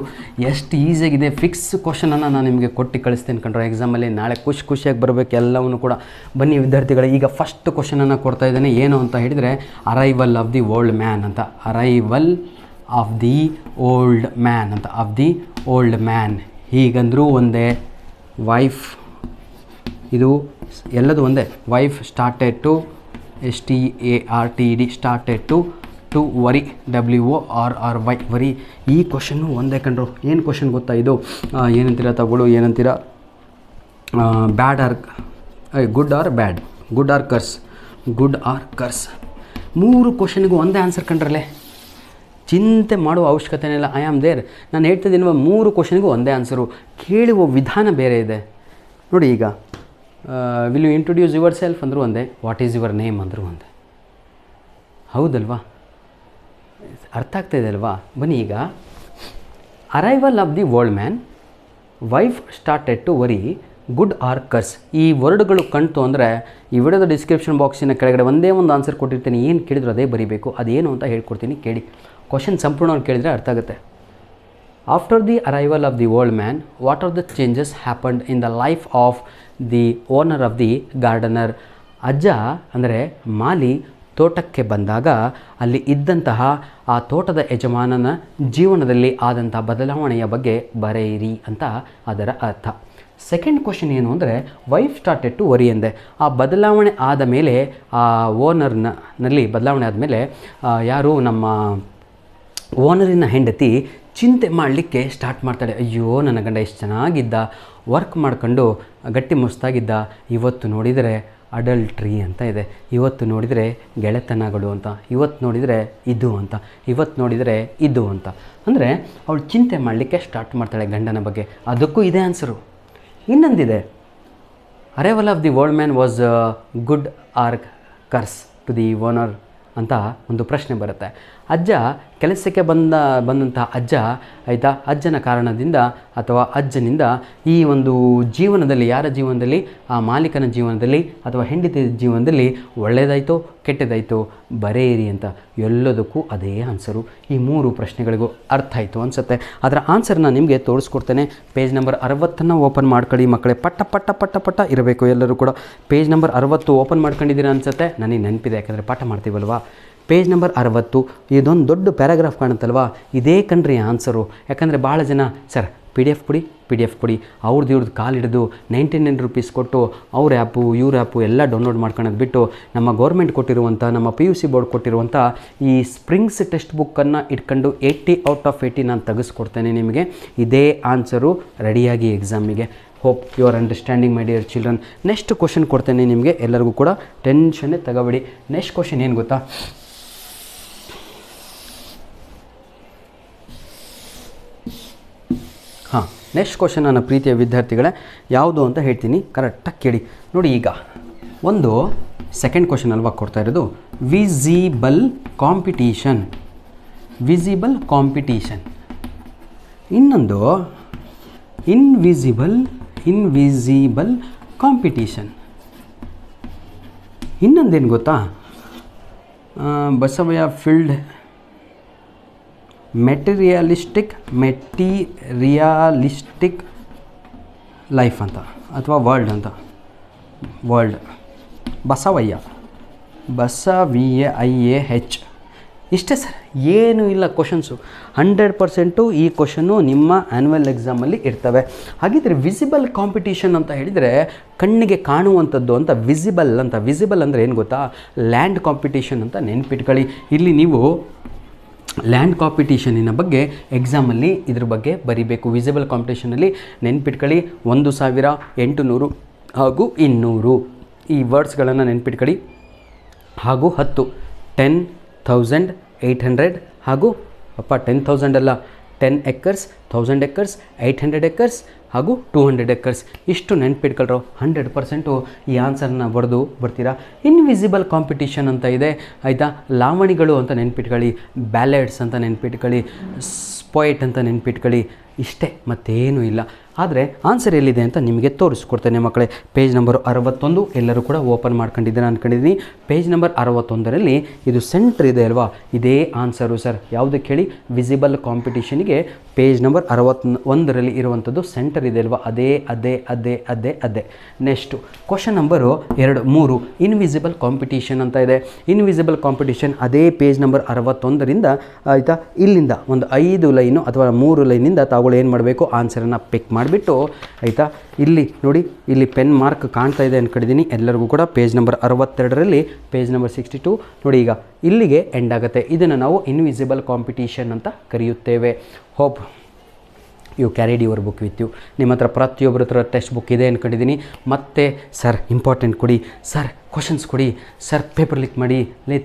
ಎಷ್ಟು ಈಸಿಯಾಗಿದೆ. ಫಿಕ್ಸ್ ಕ್ವಶನನ್ನು ನಾನು ನಿಮಗೆ ಕೊಟ್ಟು ಕಳಿಸ್ತೇನೆ ಕಣ್ರೆ ಎಕ್ಸಾಮಲ್ಲಿ. ನಾಳೆ ಖುಷಿಯಾಗಿ ಬರಬೇಕು ಎಲ್ಲವನ್ನೂ ಕೂಡ. ಬನ್ನಿ ವಿದ್ಯಾರ್ಥಿಗಳು, ಈಗ ಫಸ್ಟ್ ಕ್ವಶನನ್ನು ಕೊಡ್ತಾ ಇದ್ದೇನೆ. ಏನು ಅಂತ ಹೇಳಿದರೆ, arrival of the old man ಅಂತ. Arrival of the old man ಅಂತ. ಆಫ್ ದಿ ಓಲ್ಡ್ ಮ್ಯಾನ್ ಹೀಗಂದರೂ ಒಂದೇ, ವೈಫ್ ಇದು ಎಲ್ಲದು ಒಂದೇ. Wife started to STARTED started to worry, WORRY worry. ಈ ಕ್ವಶನ್ನು ಒಂದೇ ಕಂಡ್ರು. ಏನು ಕ್ವಶನ್ ಗೊತ್ತಾ ಇದು? ಏನಂತೀರ ತಗೊಳ್ಳು, ಏನಂತೀರ? Bad or good or bad, good or curse, good or curse. 3 ಕ್ವಶನ್ಗೂ ಒಂದೇ ಆನ್ಸರ್ ಕಂಡ್ರಲ್ಲೇ. ಚಿಂತೆ ಮಾಡುವ ಅವಶ್ಯಕತೆನೇ ಇಲ್ಲ. I am there. ನಾನು ಹೇಳ್ತಿದ್ದೀನಿ 3 ಕ್ವಶನ್ಗೂ ಒಂದೇ ಆನ್ಸರು. ಕೇಳುವ ವಿಧಾನ ಬೇರೆ ಇದೆ ನೋಡಿ. ಈಗ will you introduce yourself ಅಂದರೂ ಒಂದೇ, ವಾಟ್ ಈಸ್ ಯುವರ್ ನೇಮ್ ಅಂದರೂ ಒಂದೇ. ಹೌದಲ್ವಾ? ಅರ್ಥ ಆಗ್ತಾಯಿದೆ ಅಲ್ವಾ? ಬನ್ನಿ ಈಗ, arrival of the old man, wife started to worry, good or curse. ಈ ವರ್ಡ್ಗಳು ಕಣ್ತು ಅಂದರೆ ಈ ವಿಡಿಯೋದ ಡಿಸ್ಕ್ರಿಪ್ಷನ್ ಬಾಕ್ಸಿನ ಕೆಳಗಡೆ ಒಂದೇ ಒಂದು ಆನ್ಸರ್ ಕೊಟ್ಟಿರ್ತೀನಿ. ಏನು ಕೇಳಿದ್ರು ಅದೇ ಬರೀಬೇಕು. ಅದೇನು ಅಂತ ಹೇಳ್ಕೊಡ್ತೀನಿ, ಕೇಳಿ. ಕ್ವಶನ್ ಸಂಪೂರ್ಣವಾಗಿ ಕೇಳಿದರೆ ಅರ್ಥ ಆಗುತ್ತೆ. After the arrival of the old man, what are the changes happened in the life of the owner of the gardener? ಅಜ್ಜ ಅಂದರೆ ಮಾಲಿ ತೋಟಕ್ಕೆ ಬಂದಾಗ ಅಲ್ಲಿ ಇದ್ದಂತಹ ಆ ತೋಟದ ಯಜಮಾನನ ಜೀವನದಲ್ಲಿ ಆದಂಥ ಬದಲಾವಣೆಯ ಬಗ್ಗೆ ಬರೆಯಿರಿ ಅಂತ ಅದರ ಅರ್ಥ. ಸೆಕೆಂಡ್ ಕ್ವಶನ್ ಏನು ಅಂದರೆ, ವೈಫ್ ಸ್ಟಾರ್ಟೆಡ್ ಟು ವರಿ ಎಂದೆ. ಆ ಬದಲಾವಣೆ ಆದ ಮೇಲೆ, ಆ ಓನರ್ನಲ್ಲಿ ಬದಲಾವಣೆ ಆದಮೇಲೆ ಯಾರು ನಮ್ಮ ಓನರಿನ ಹೆಂಡತಿ ಚಿಂತೆ ಮಾಡಲಿಕ್ಕೆ ಸ್ಟಾರ್ಟ್ ಮಾಡ್ತಾಳೆ. ಅಯ್ಯೋ, ನನ್ನ ಗಂಡ ಎಷ್ಟು ಚೆನ್ನಾಗಿದ್ದ, ವರ್ಕ್ ಮಾಡ್ಕೊಂಡು ಗಟ್ಟಿ ಮುಸ್ತಾಗಿದ್ದ, ಇವತ್ತು ನೋಡಿದರೆ ಅಡಲ್ಟ್ರಿ ಅಂತ ಇದೆ, ಇವತ್ತು ನೋಡಿದರೆ ಗೆಳೆತನಗಳು ಅಂತ, ಇವತ್ತು ನೋಡಿದರೆ ಇದು ಅಂತ, ಇವತ್ತು ನೋಡಿದರೆ ಇದು ಅಂತ. ಅಂದರೆ ಅವಳು ಚಿಂತೆ ಮಾಡಲಿಕ್ಕೆ ಸ್ಟಾರ್ಟ್ ಮಾಡ್ತಾಳೆ ಗಂಡನ ಬಗ್ಗೆ. ಅದಕ್ಕೂ ಇದೇ ಆನ್ಸರು. ಇನ್ನೊಂದಿದೆ, arrival of the old man was good or curse to the owner ಅಂತ ಒಂದು ಪ್ರಶ್ನೆ ಬರುತ್ತೆ. ಅಜ್ಜ ಕೆಲಸಕ್ಕೆ ಬಂದಂಥ ಅಜ್ಜ, ಆಯಿತಾ, ಅಜ್ಜನ ಕಾರಣದಿಂದ ಅಥವಾ ಅಜ್ಜನಿಂದ ಈ ಒಂದು ಜೀವನದಲ್ಲಿ, ಯಾರ ಜೀವನದಲ್ಲಿ? ಆ ಮಾಲೀಕನ ಜೀವನದಲ್ಲಿ ಅಥವಾ ಹೆಂಡತಿ ಜೀವನದಲ್ಲಿ ಒಳ್ಳೆಯದಾಯಿತೋ ಕೆಟ್ಟದಾಯಿತೋ ಬರೆಯಿರಿ ಅಂತ. ಎಲ್ಲದಕ್ಕೂ ಅದೇ ಆನ್ಸರು. ಈ 3 ಪ್ರಶ್ನೆಗಳಿಗೂ ಅರ್ಥ ಆಯಿತು ಅನಿಸುತ್ತೆ. ಅದರ ಆನ್ಸರ್ನ ನಿಮಗೆ ತೋರಿಸ್ಕೊಡ್ತೇನೆ. ಪೇಜ್ ನಂಬರ್ 60 ಓಪನ್ ಮಾಡ್ಕೊಳ್ಳಿ ಮಕ್ಕಳೇ. ಪಟ್ಟ ಇರಬೇಕು ಎಲ್ಲರೂ ಕೂಡ. ಪೇಜ್ ನಂಬರ್ 60 ಓಪನ್ ಮಾಡ್ಕೊಂಡಿದ್ದೀರಾ ಅನಿಸುತ್ತೆ. ನನಗೆ ನೆನಪಿದೆ, ಯಾಕಂದರೆ ಪಾಠ ಮಾಡ್ತೀವಲ್ವಾ. ಪೇಜ್ ನಂಬರ್ 60, ಇದೊಂದು ದೊಡ್ಡ ಪ್ಯಾರಾಗ್ರಾಫ್ ಕಾಣುತ್ತಲ್ವಾ, ಇದೇ ಕಣ್ರಿ ಆನ್ಸರು. ಯಾಕಂದರೆ ಭಾಳ ಜನ ಸರ್ ಪಿ ಡಿ ಎಫ್ ಕೊಡಿ ಅವ್ರದ್ದು ಕಾಲು ಹಿಡಿದು 99 ರೂಪೀಸ್ ಕೊಟ್ಟು ಅವ್ರ ಆ್ಯಪು ಇವ್ರ ಆ್ಯಪು ಎಲ್ಲ ಡೌನ್ಲೋಡ್ ಮಾಡ್ಕೊಳ್ಳೋದು ಬಿಟ್ಟು, ನಮ್ಮ ಗೌರ್ಮೆಂಟ್ ಕೊಟ್ಟಿರುವಂಥ, ನಮ್ಮ PUC ಬೋರ್ಡ್ ಕೊಟ್ಟಿರುವಂಥ ಈ ಸ್ಪ್ರಿಂಗ್ಸ್ ಟೆಕ್ಸ್ಟ್ ಬುಕ್ಕನ್ನು ಇಟ್ಕೊಂಡು 80 ಔಟ್ ಆಫ್ 80 ನಾನು ತೆಗೆಸ್ಕೊಡ್ತೇನೆ ನಿಮಗೆ. ಇದೇ ಆನ್ಸರು ರೆಡಿಯಾಗಿ ಎಕ್ಸಾಮಿಗೆ. Hope you are understanding my dear children. Next question ಕೊಡ್ತೇನೆ ನಿಮಗೆ, ಎಲ್ಲರಿಗೂ ಕೂಡ ಟೆನ್ಷನ್ನೇ ತಗೋಬೇಡಿ. ನೆಕ್ಸ್ಟ್ ಕ್ವಶನ್ ಏನು ಗೊತ್ತಾ, ಹಾಂ, ನೆಕ್ಸ್ಟ್ ಕ್ವಶನ್ ನನ್ನ ಪ್ರೀತಿಯ ವಿದ್ಯಾರ್ಥಿಗಳೇ ಯಾವುದು ಅಂತ ಹೇಳ್ತೀನಿ, ಕರೆಕ್ಟಾಗಿ ಕೇಳಿ ನೋಡಿ. ಈಗ ಒಂದು ಸೆಕೆಂಡ್ ಕ್ವಶನ್ ಅಲ್ವಾ ಕೊಡ್ತಾ ಇರೋದು, ವಿಸಿಬಲ್ ಕಾಂಪಿಟೀಷನ್. Visible competition. ಇನ್ನೊಂದು ಇನ್ವಿಸಿಬಲ್ ಕಾಂಪಿಟೀಷನ್. ಇನ್ನೊಂದೇನು ಗೊತ್ತಾ, ಬಸವಯ್ಯ ಫೀಲ್ಡ್ ಮೆಟೀರಿಯಲಿಸ್ಟಿಕ್ ಲೈಫ್ ಅಂತ, ಅಥವಾ ವರ್ಲ್ಡ್ ಅಂತ. ವರ್ಲ್ಡ್ ಬಸವಯ್ಯ ಇಷ್ಟೇ ಸರ್, ಏನೂ ಇಲ್ಲ ಕ್ವಶನ್ಸು. 100% ಈ ಕ್ವಶನ್ನು ನಿಮ್ಮ ಆ್ಯನ್ಯುವಲ್ ಎಕ್ಸಾಮಲ್ಲಿ ಇರ್ತವೆ. ಹಾಗಿದ್ರೆ ವಿಸಿಬಲ್ ಕಾಂಪಿಟೀಷನ್ ಅಂತ ಹೇಳಿದರೆ ಕಣ್ಣಿಗೆ ಕಾಣುವಂಥದ್ದು ಅಂತ. ವಿಸಿಬಲ್ ಅಂದರೆ ಏನು ಗೊತ್ತಾ, ಲ್ಯಾಂಡ್ ಕಾಂಪಿಟೀಷನ್ ಅಂತ ನೆನ್ಪಿಟ್ಕೊಳ್ಳಿ. ಇಲ್ಲಿ ನೀವು ಲ್ಯಾಂಡ್ ಕಾಂಪಿಟೀಷನಿನ ಬಗ್ಗೆ ಎಕ್ಸಾಮಲ್ಲಿ ಇದ್ರ ಬಗ್ಗೆ ಬರೀಬೇಕು. ವಿಸಿಬಲ್ ಕಾಂಪಿಟೇಷನಲ್ಲಿ ನೆನ್ಪಿಟ್ಕೊಳ್ಳಿ, 1800 ಹಾಗೂ 200 ಈ ವರ್ಡ್ಸ್ಗಳನ್ನು ನೆನ್ಪಿಟ್ಕೊಳ್ಳಿ. ಹಾಗೂ 10 10,800 ಹಾಗೂ 10,000 ಅಲ್ಲ, 10 ಎಕರ್ಸ್, 1000 ಎಕರ್ಸ್, 800 ಎಕರ್ಸ್ ಹಾಗೂ 200 ಎಕರ್ಸ್. ಇಷ್ಟು ನೆನ್ಪಿಟ್ಕೊಳ್ರು. 100% ಈ ಆನ್ಸರ್ನ ಬರೆದು ಬರ್ತೀರಾ. ಇನ್ವಿಸಿಬಲ್ ಕಾಂಪಿಟೀಷನ್ ಅಂತ ಇದೆ, ಆಯಿತಾ. ಲಾವಣಿಗಳು ಅಂತ ನೆನ್ಪಿಟ್ಕೊಳ್ಳಿ, ಬ್ಯಾಲೆಡ್ಸ್ ಅಂತ ನೆನ್ಪಿಟ್ಕೊಳ್ಳಿ, ಸ್ಪೋಯೆಟ್ ಅಂತ ನೆನ್ಪಿಟ್ಕೊಳ್ಳಿ. ಇಷ್ಟೇ, ಮತ್ತೇನೂ ಇಲ್ಲ. ಆದರೆ ಆನ್ಸರ್ ಎಲ್ಲಿದೆ ಅಂತ ನಿಮಗೆ ತೋರಿಸ್ಕೊಡ್ತೇನೆ ಮಕ್ಕಳೇ. ಪೇಜ್ ನಂಬರ್ 61 ಎಲ್ಲರೂ ಕೂಡ ಓಪನ್ ಮಾಡ್ಕೊಂಡಿದ್ದೀರಾ ಅಂದ್ಕೊಂಡಿದ್ದೀನಿ. ಪೇಜ್ ನಂಬರ್ 61ರಲ್ಲಿ ಇದು ಸೆಂಟ್ರ್ ಇದೆ ಅಲ್ವಾ, ಇದೇ ಆನ್ಸರು ಸರ್. ಯಾವುದಕ್ಕೆ ಹೇಳಿ, ವಿಸಿಬಲ್ ಕಾಂಪಿಟೀಷನಿಗೆ ಪೇಜ್ ನಂಬರ್ 61ರಲ್ಲಿ ಇರುವಂಥದ್ದು ಸೆಂಟರ್ ಇದೆ ಅಲ್ವಾ, ಅದೇ. Next question number 3 invisible competition ಅಂತ ಇದೆ. ಇನ್ವಿಸಿಬಲ್ ಕಾಂಪಿಟೀಷನ್ ಅದೇ ಪೇಜ್ ನಂಬರ್ 61ರಿಂದ, ಆಯಿತಾ. ಇಲ್ಲಿಂದ ಒಂದು 5 ಲೈನು ಅಥವಾ 3 ಲೈನಿಂದ ತಾವುಗಳು ಏನು ಮಾಡಬೇಕು, ಆನ್ಸರನ್ನು ಪಿಕ್ ಮಾಡಿಬಿಟ್ಟು, ಆಯಿತಾ. ಇಲ್ಲಿ ನೋಡಿ, ಇಲ್ಲಿ ಪೆನ್ ಮಾರ್ಕ್ ಕಾಣ್ತಾ ಇದೆ ಅಂದ್ಕೊಂಡಿದ್ದೀನಿ ಎಲ್ಲರಿಗೂ ಕೂಡ. ಪೇಜ್ ನಂಬರ್ 62ರಲ್ಲಿ ಪೇಜ್ ನಂಬರ್ 62 ನೋಡಿ. ಈಗ ಇಲ್ಲಿಗೆ ಎಂಡ್ ಆಗುತ್ತೆ. ಇದನ್ನು ನಾವು ಇನ್ವಿಸಿಬಲ್ ಕಾಂಪಿಟೀಷನ್ ಅಂತ ಕರೆಯುತ್ತೇವೆ. Hope you carried your book with you. ನಿಮ್ಮ ಹತ್ರ ಪ್ರತಿಯೊಬ್ಬರ ಹತ್ರ ಟೆಕ್ಸ್ಟ್ ಬುಕ್ ಇದೆ ಅಂದ್ಕೊಂಡಿದ್ದೀನಿ. ಮತ್ತು ಸರ್ ಇಂಪಾರ್ಟೆಂಟ್ ಕೊಡಿ, ಸರ್ ಕ್ವಶನ್ಸ್ ಕೊಡಿ, ಸರ್ ಪೇಪರ್ ಲೀಕ್ ಮಾಡಿ.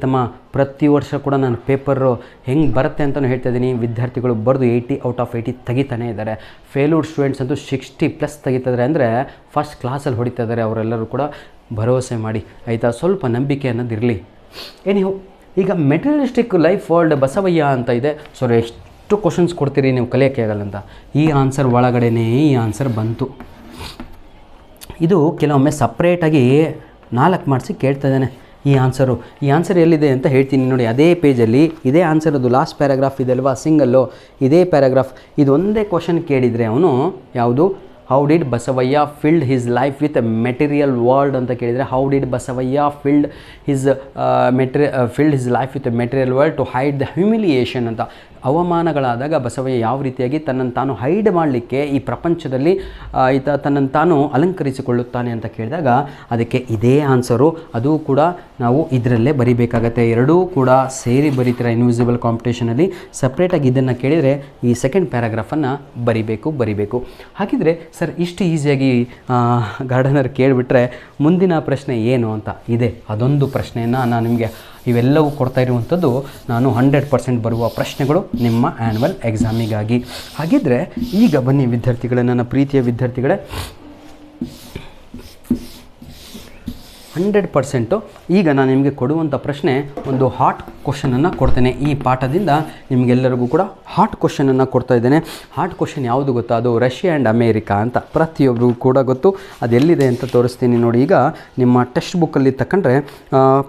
ತಮ್ಮ ಪ್ರತಿ ವರ್ಷ ಕೂಡ ನಾನು ಪೇಪರು ಹೆಂಗೆ ಬರುತ್ತೆ ಅಂತಲೂ ಹೇಳ್ತಾ ಇದ್ದೀನಿ. ವಿದ್ಯಾರ್ಥಿಗಳು ಬರೆದು 80 ಔಟ್ ಆಫ್ 80 ತೆಗಿತಾನೇ ಇದ್ದಾರೆ. ಫೇಲ್ಯೂರ್ಡ್ ಸ್ಟೂಡೆಂಟ್ಸ್ ಅಂತೂ 60+ ತೆಗಿತಿದ್ದಾರೆ, ಅಂದರೆ ಫಸ್ಟ್ ಕ್ಲಾಸಲ್ಲಿ ಹೊಡಿತಾ ಇದ್ದಾರೆ. ಅವರೆಲ್ಲರೂ ಕೂಡ ಭರವಸೆ ಮಾಡಿ, ಆಯಿತಾ. ಸ್ವಲ್ಪ ನಂಬಿಕೆ ಅನ್ನೋದಿರಲಿ. ಏನಿಹೋ, ಈಗ ಮೆಟೀರಿಯಲಿಸ್ಟಿಕ್ ಲೈಫ್ ವರ್ಲ್ಡ್ ಬಸವಯ್ಯ ಅಂತ ಇದೆ. ಸೊ ಎಷ್ಟು ಕ್ವಶನ್ಸ್ ಕೊಡ್ತೀರಿ ನೀವು, ಕಲಿಯೋಕ್ಕೆ ಆಗಲ್ಲ ಅಂತ. ಈ ಆನ್ಸರ್ ಒಳಗಡೆನೇ ಈ ಆನ್ಸರ್ ಬಂತು. ಇದು ಕೆಲವೊಮ್ಮೆ ಸಪ್ರೇಟಾಗಿ 4 ಮಾರ್ಕ್ಸಿ ಕೇಳ್ತಾ ಇದ್ದಾನೆ ಈ ಆನ್ಸರು. ಈ ಆನ್ಸರ್ ಎಲ್ಲಿದೆ ಅಂತ ಹೇಳ್ತೀನಿ ನೋಡಿ. ಅದೇ ಪೇಜಲ್ಲಿ ಇದೇ ಆನ್ಸರ್, ಅದು ಲಾಸ್ಟ್ ಪ್ಯಾರಾಗ್ರಾಫ್ ಇದೆ ಅಲ್ವಾ, ಸಿಂಗಲ್ಲು, ಇದೇ ಪ್ಯಾರಾಗ್ರಾಫ್. ಇದು ಒಂದೇ ಕ್ವಶನ್ ಕೇಳಿದರೆ ಅವನು ಯಾವುದು, how did Basavayya filled his life with material world ಅಂತ ಕೇಳಿದರೆ, how did Basavayya filled his life with material world to hide the humiliation ಅಂತ. ಅವಮಾನಗಳಾದಾಗ ಬಸವಯ್ಯ ಯಾವ ರೀತಿಯಾಗಿ ತನ್ನನ್ನು ತಾನು ಹೈಡ್ ಮಾಡಲಿಕ್ಕೆ ಈ ಪ್ರಪಂಚದಲ್ಲಿ ತನ್ನನ್ನು ತಾನು ಅಲಂಕರಿಸಿಕೊಳ್ಳುತ್ತಾನೆ ಅಂತ ಕೇಳಿದಾಗ ಅದಕ್ಕೆ ಇದೇ ಆನ್ಸರು. ಅದು ಕೂಡ ನಾವು ಇದರಲ್ಲೇ ಬರಿಬೇಕಾಗತ್ತೆ. ಎರಡೂ ಕೂಡ ಸೇರಿ ಬರೀತೀರ ಇನ್ವಿಸಿಬಲ್ ಕಾಂಪಿಟೇಷನಲ್ಲಿ. ಸಪ್ರೇಟಾಗಿ ಇದನ್ನು ಕೇಳಿದರೆ ಈ ಸೆಕೆಂಡ್ ಪ್ಯಾರಾಗ್ರಾಫನ್ನು ಬರಿಬೇಕು. ಹಾಗಿದ್ರೆ ಸರ್ ಇಷ್ಟು ಈಸಿಯಾಗಿ ಗಾರ್ಡನರ್ ಕೇಳಿಬಿಟ್ರೆ ಮುಂದಿನ ಪ್ರಶ್ನೆ ಏನು ಅಂತ ಇದೆ. ಅದೊಂದು ಪ್ರಶ್ನೆಯನ್ನು ನಾನು ನಿಮಗೆ ಇವೆಲ್ಲವೂ ಕೊಡ್ತಾ ಇರುವಂಥದ್ದು ನಾನು 100% ಬರುವ ಪ್ರಶ್ನೆಗಳು ನಿಮ್ಮ ಆ್ಯನ್ಯುವಲ್ ಎಕ್ಸಾಮಿಗಾಗಿ. ಹಾಗಿದ್ದರೆ ಈಗ ಬನ್ನಿ ವಿದ್ಯಾರ್ಥಿಗಳೇ, ನನ್ನ ಪ್ರೀತಿಯ ವಿದ್ಯಾರ್ಥಿಗಳೇ, 100% ಈಗ ನಾನು ನಿಮಗೆ ಕೊಡುವಂಥ ಪ್ರಶ್ನೆ ಒಂದು ಹಾಟ್ ಕ್ವಶನನ್ನು ಕೊಡ್ತೇನೆ. ಈ ಪಾಠದಿಂದ ನಿಮಗೆಲ್ಲರಿಗೂ ಕೂಡ ಹಾಟ್ ಕ್ವಶನನ್ನು ಕೊಡ್ತಾ ಇದ್ದೇನೆ. ಹಾಟ್ ಕ್ವಶನ್ ಯಾವುದು ಗೊತ್ತಾ, ಅದು ರಷ್ಯಾ ಆ್ಯಂಡ್ ಅಮೇರಿಕಾ ಅಂತ ಪ್ರತಿಯೊಬ್ಬರಿಗೂ ಕೂಡ ಗೊತ್ತು. ಅದೆಲ್ಲಿದೆ ಅಂತ ತೋರಿಸ್ತೀನಿ ನೋಡಿ. ಈಗ ನಿಮ್ಮ ಟೆಕ್ಸ್ಟ್ ಬುಕ್ಕಲ್ಲಿ ತಗೊಂಡ್ರೆ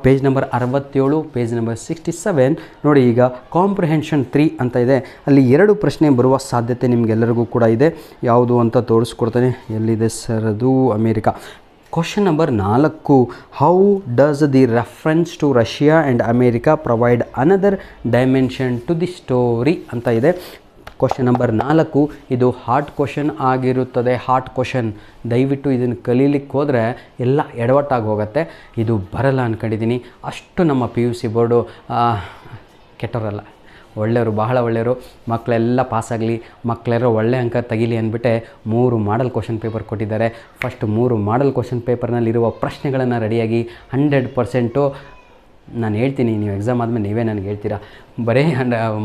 ಪೇಜ್ ನಂಬರ್ 67, ಪೇಜ್ ನಂಬರ್ 67 ನೋಡಿ. ಈಗ ಕಾಂಪ್ರಿಹೆನ್ಷನ್ 3 ಅಂತ ಇದೆ. ಅಲ್ಲಿ 2 ಪ್ರಶ್ನೆ ಬರುವ ಸಾಧ್ಯತೆ ನಿಮಗೆಲ್ಲರಿಗೂ ಕೂಡ ಇದೆ. ಯಾವುದು ಅಂತ ತೋರಿಸ್ಕೊಡ್ತೇನೆ. ಎಲ್ಲಿದೆ ಸರ್ ಅದು, America. Question number 4, how does the reference to Russia and America provide another dimension to the story ಅಂತ ಇದೆ. ಕ್ವಶನ್ ನಂಬರ್ 4 ಇದು ಹಾಟ್ ಕ್ವಶನ್ ಆಗಿರುತ್ತದೆ. ಹಾಟ್ ಕ್ವಶನ್, ದಯವಿಟ್ಟು ಇದನ್ನು ಕಲೀಲಿಕ್ಕೆ ಹೋದರೆ ಎಲ್ಲ ಎಡವಟ್ಟಾಗಿ ಹೋಗುತ್ತೆ. ಇದು ಬರಲ್ಲ ಅಂದ್ಕೊಂಡಿದ್ದೀನಿ. ಅಷ್ಟು ನಮ್ಮ PUC ಬೋರ್ಡು ಕೆಟ್ಟವರಲ್ಲ, ಒಳ್ಳೆಯವರು, ಬಹಳ ಒಳ್ಳೆಯವರು. ಮಕ್ಕಳೆಲ್ಲ ಪಾಸಾಗಲಿ, ಮಕ್ಕಳೆಲ್ಲರೂ ಒಳ್ಳೆ ಅಂಕ ತೆಗೀಲಿ ಅಂದ್ಬಿಟ್ಟೆ 3 ಮಾಡಲ್ ಕ್ವಶನ್ ಪೇಪರ್ ಕೊಟ್ಟಿದ್ದಾರೆ. ಫಸ್ಟ್ 3 ಮಾಡಲ್ ಕ್ವಶನ್ ಪೇಪರ್ನಲ್ಲಿರುವ ಪ್ರಶ್ನೆಗಳನ್ನು ರೆಡಿಯಾಗಿ 100% ನಾನು ಹೇಳ್ತೀನಿ, ನೀವು ಎಕ್ಸಾಮ್ ಆದಮೇಲೆ ನೀವೇ ನನಗೆ ಹೇಳ್ತೀರಾ. ಬರೀ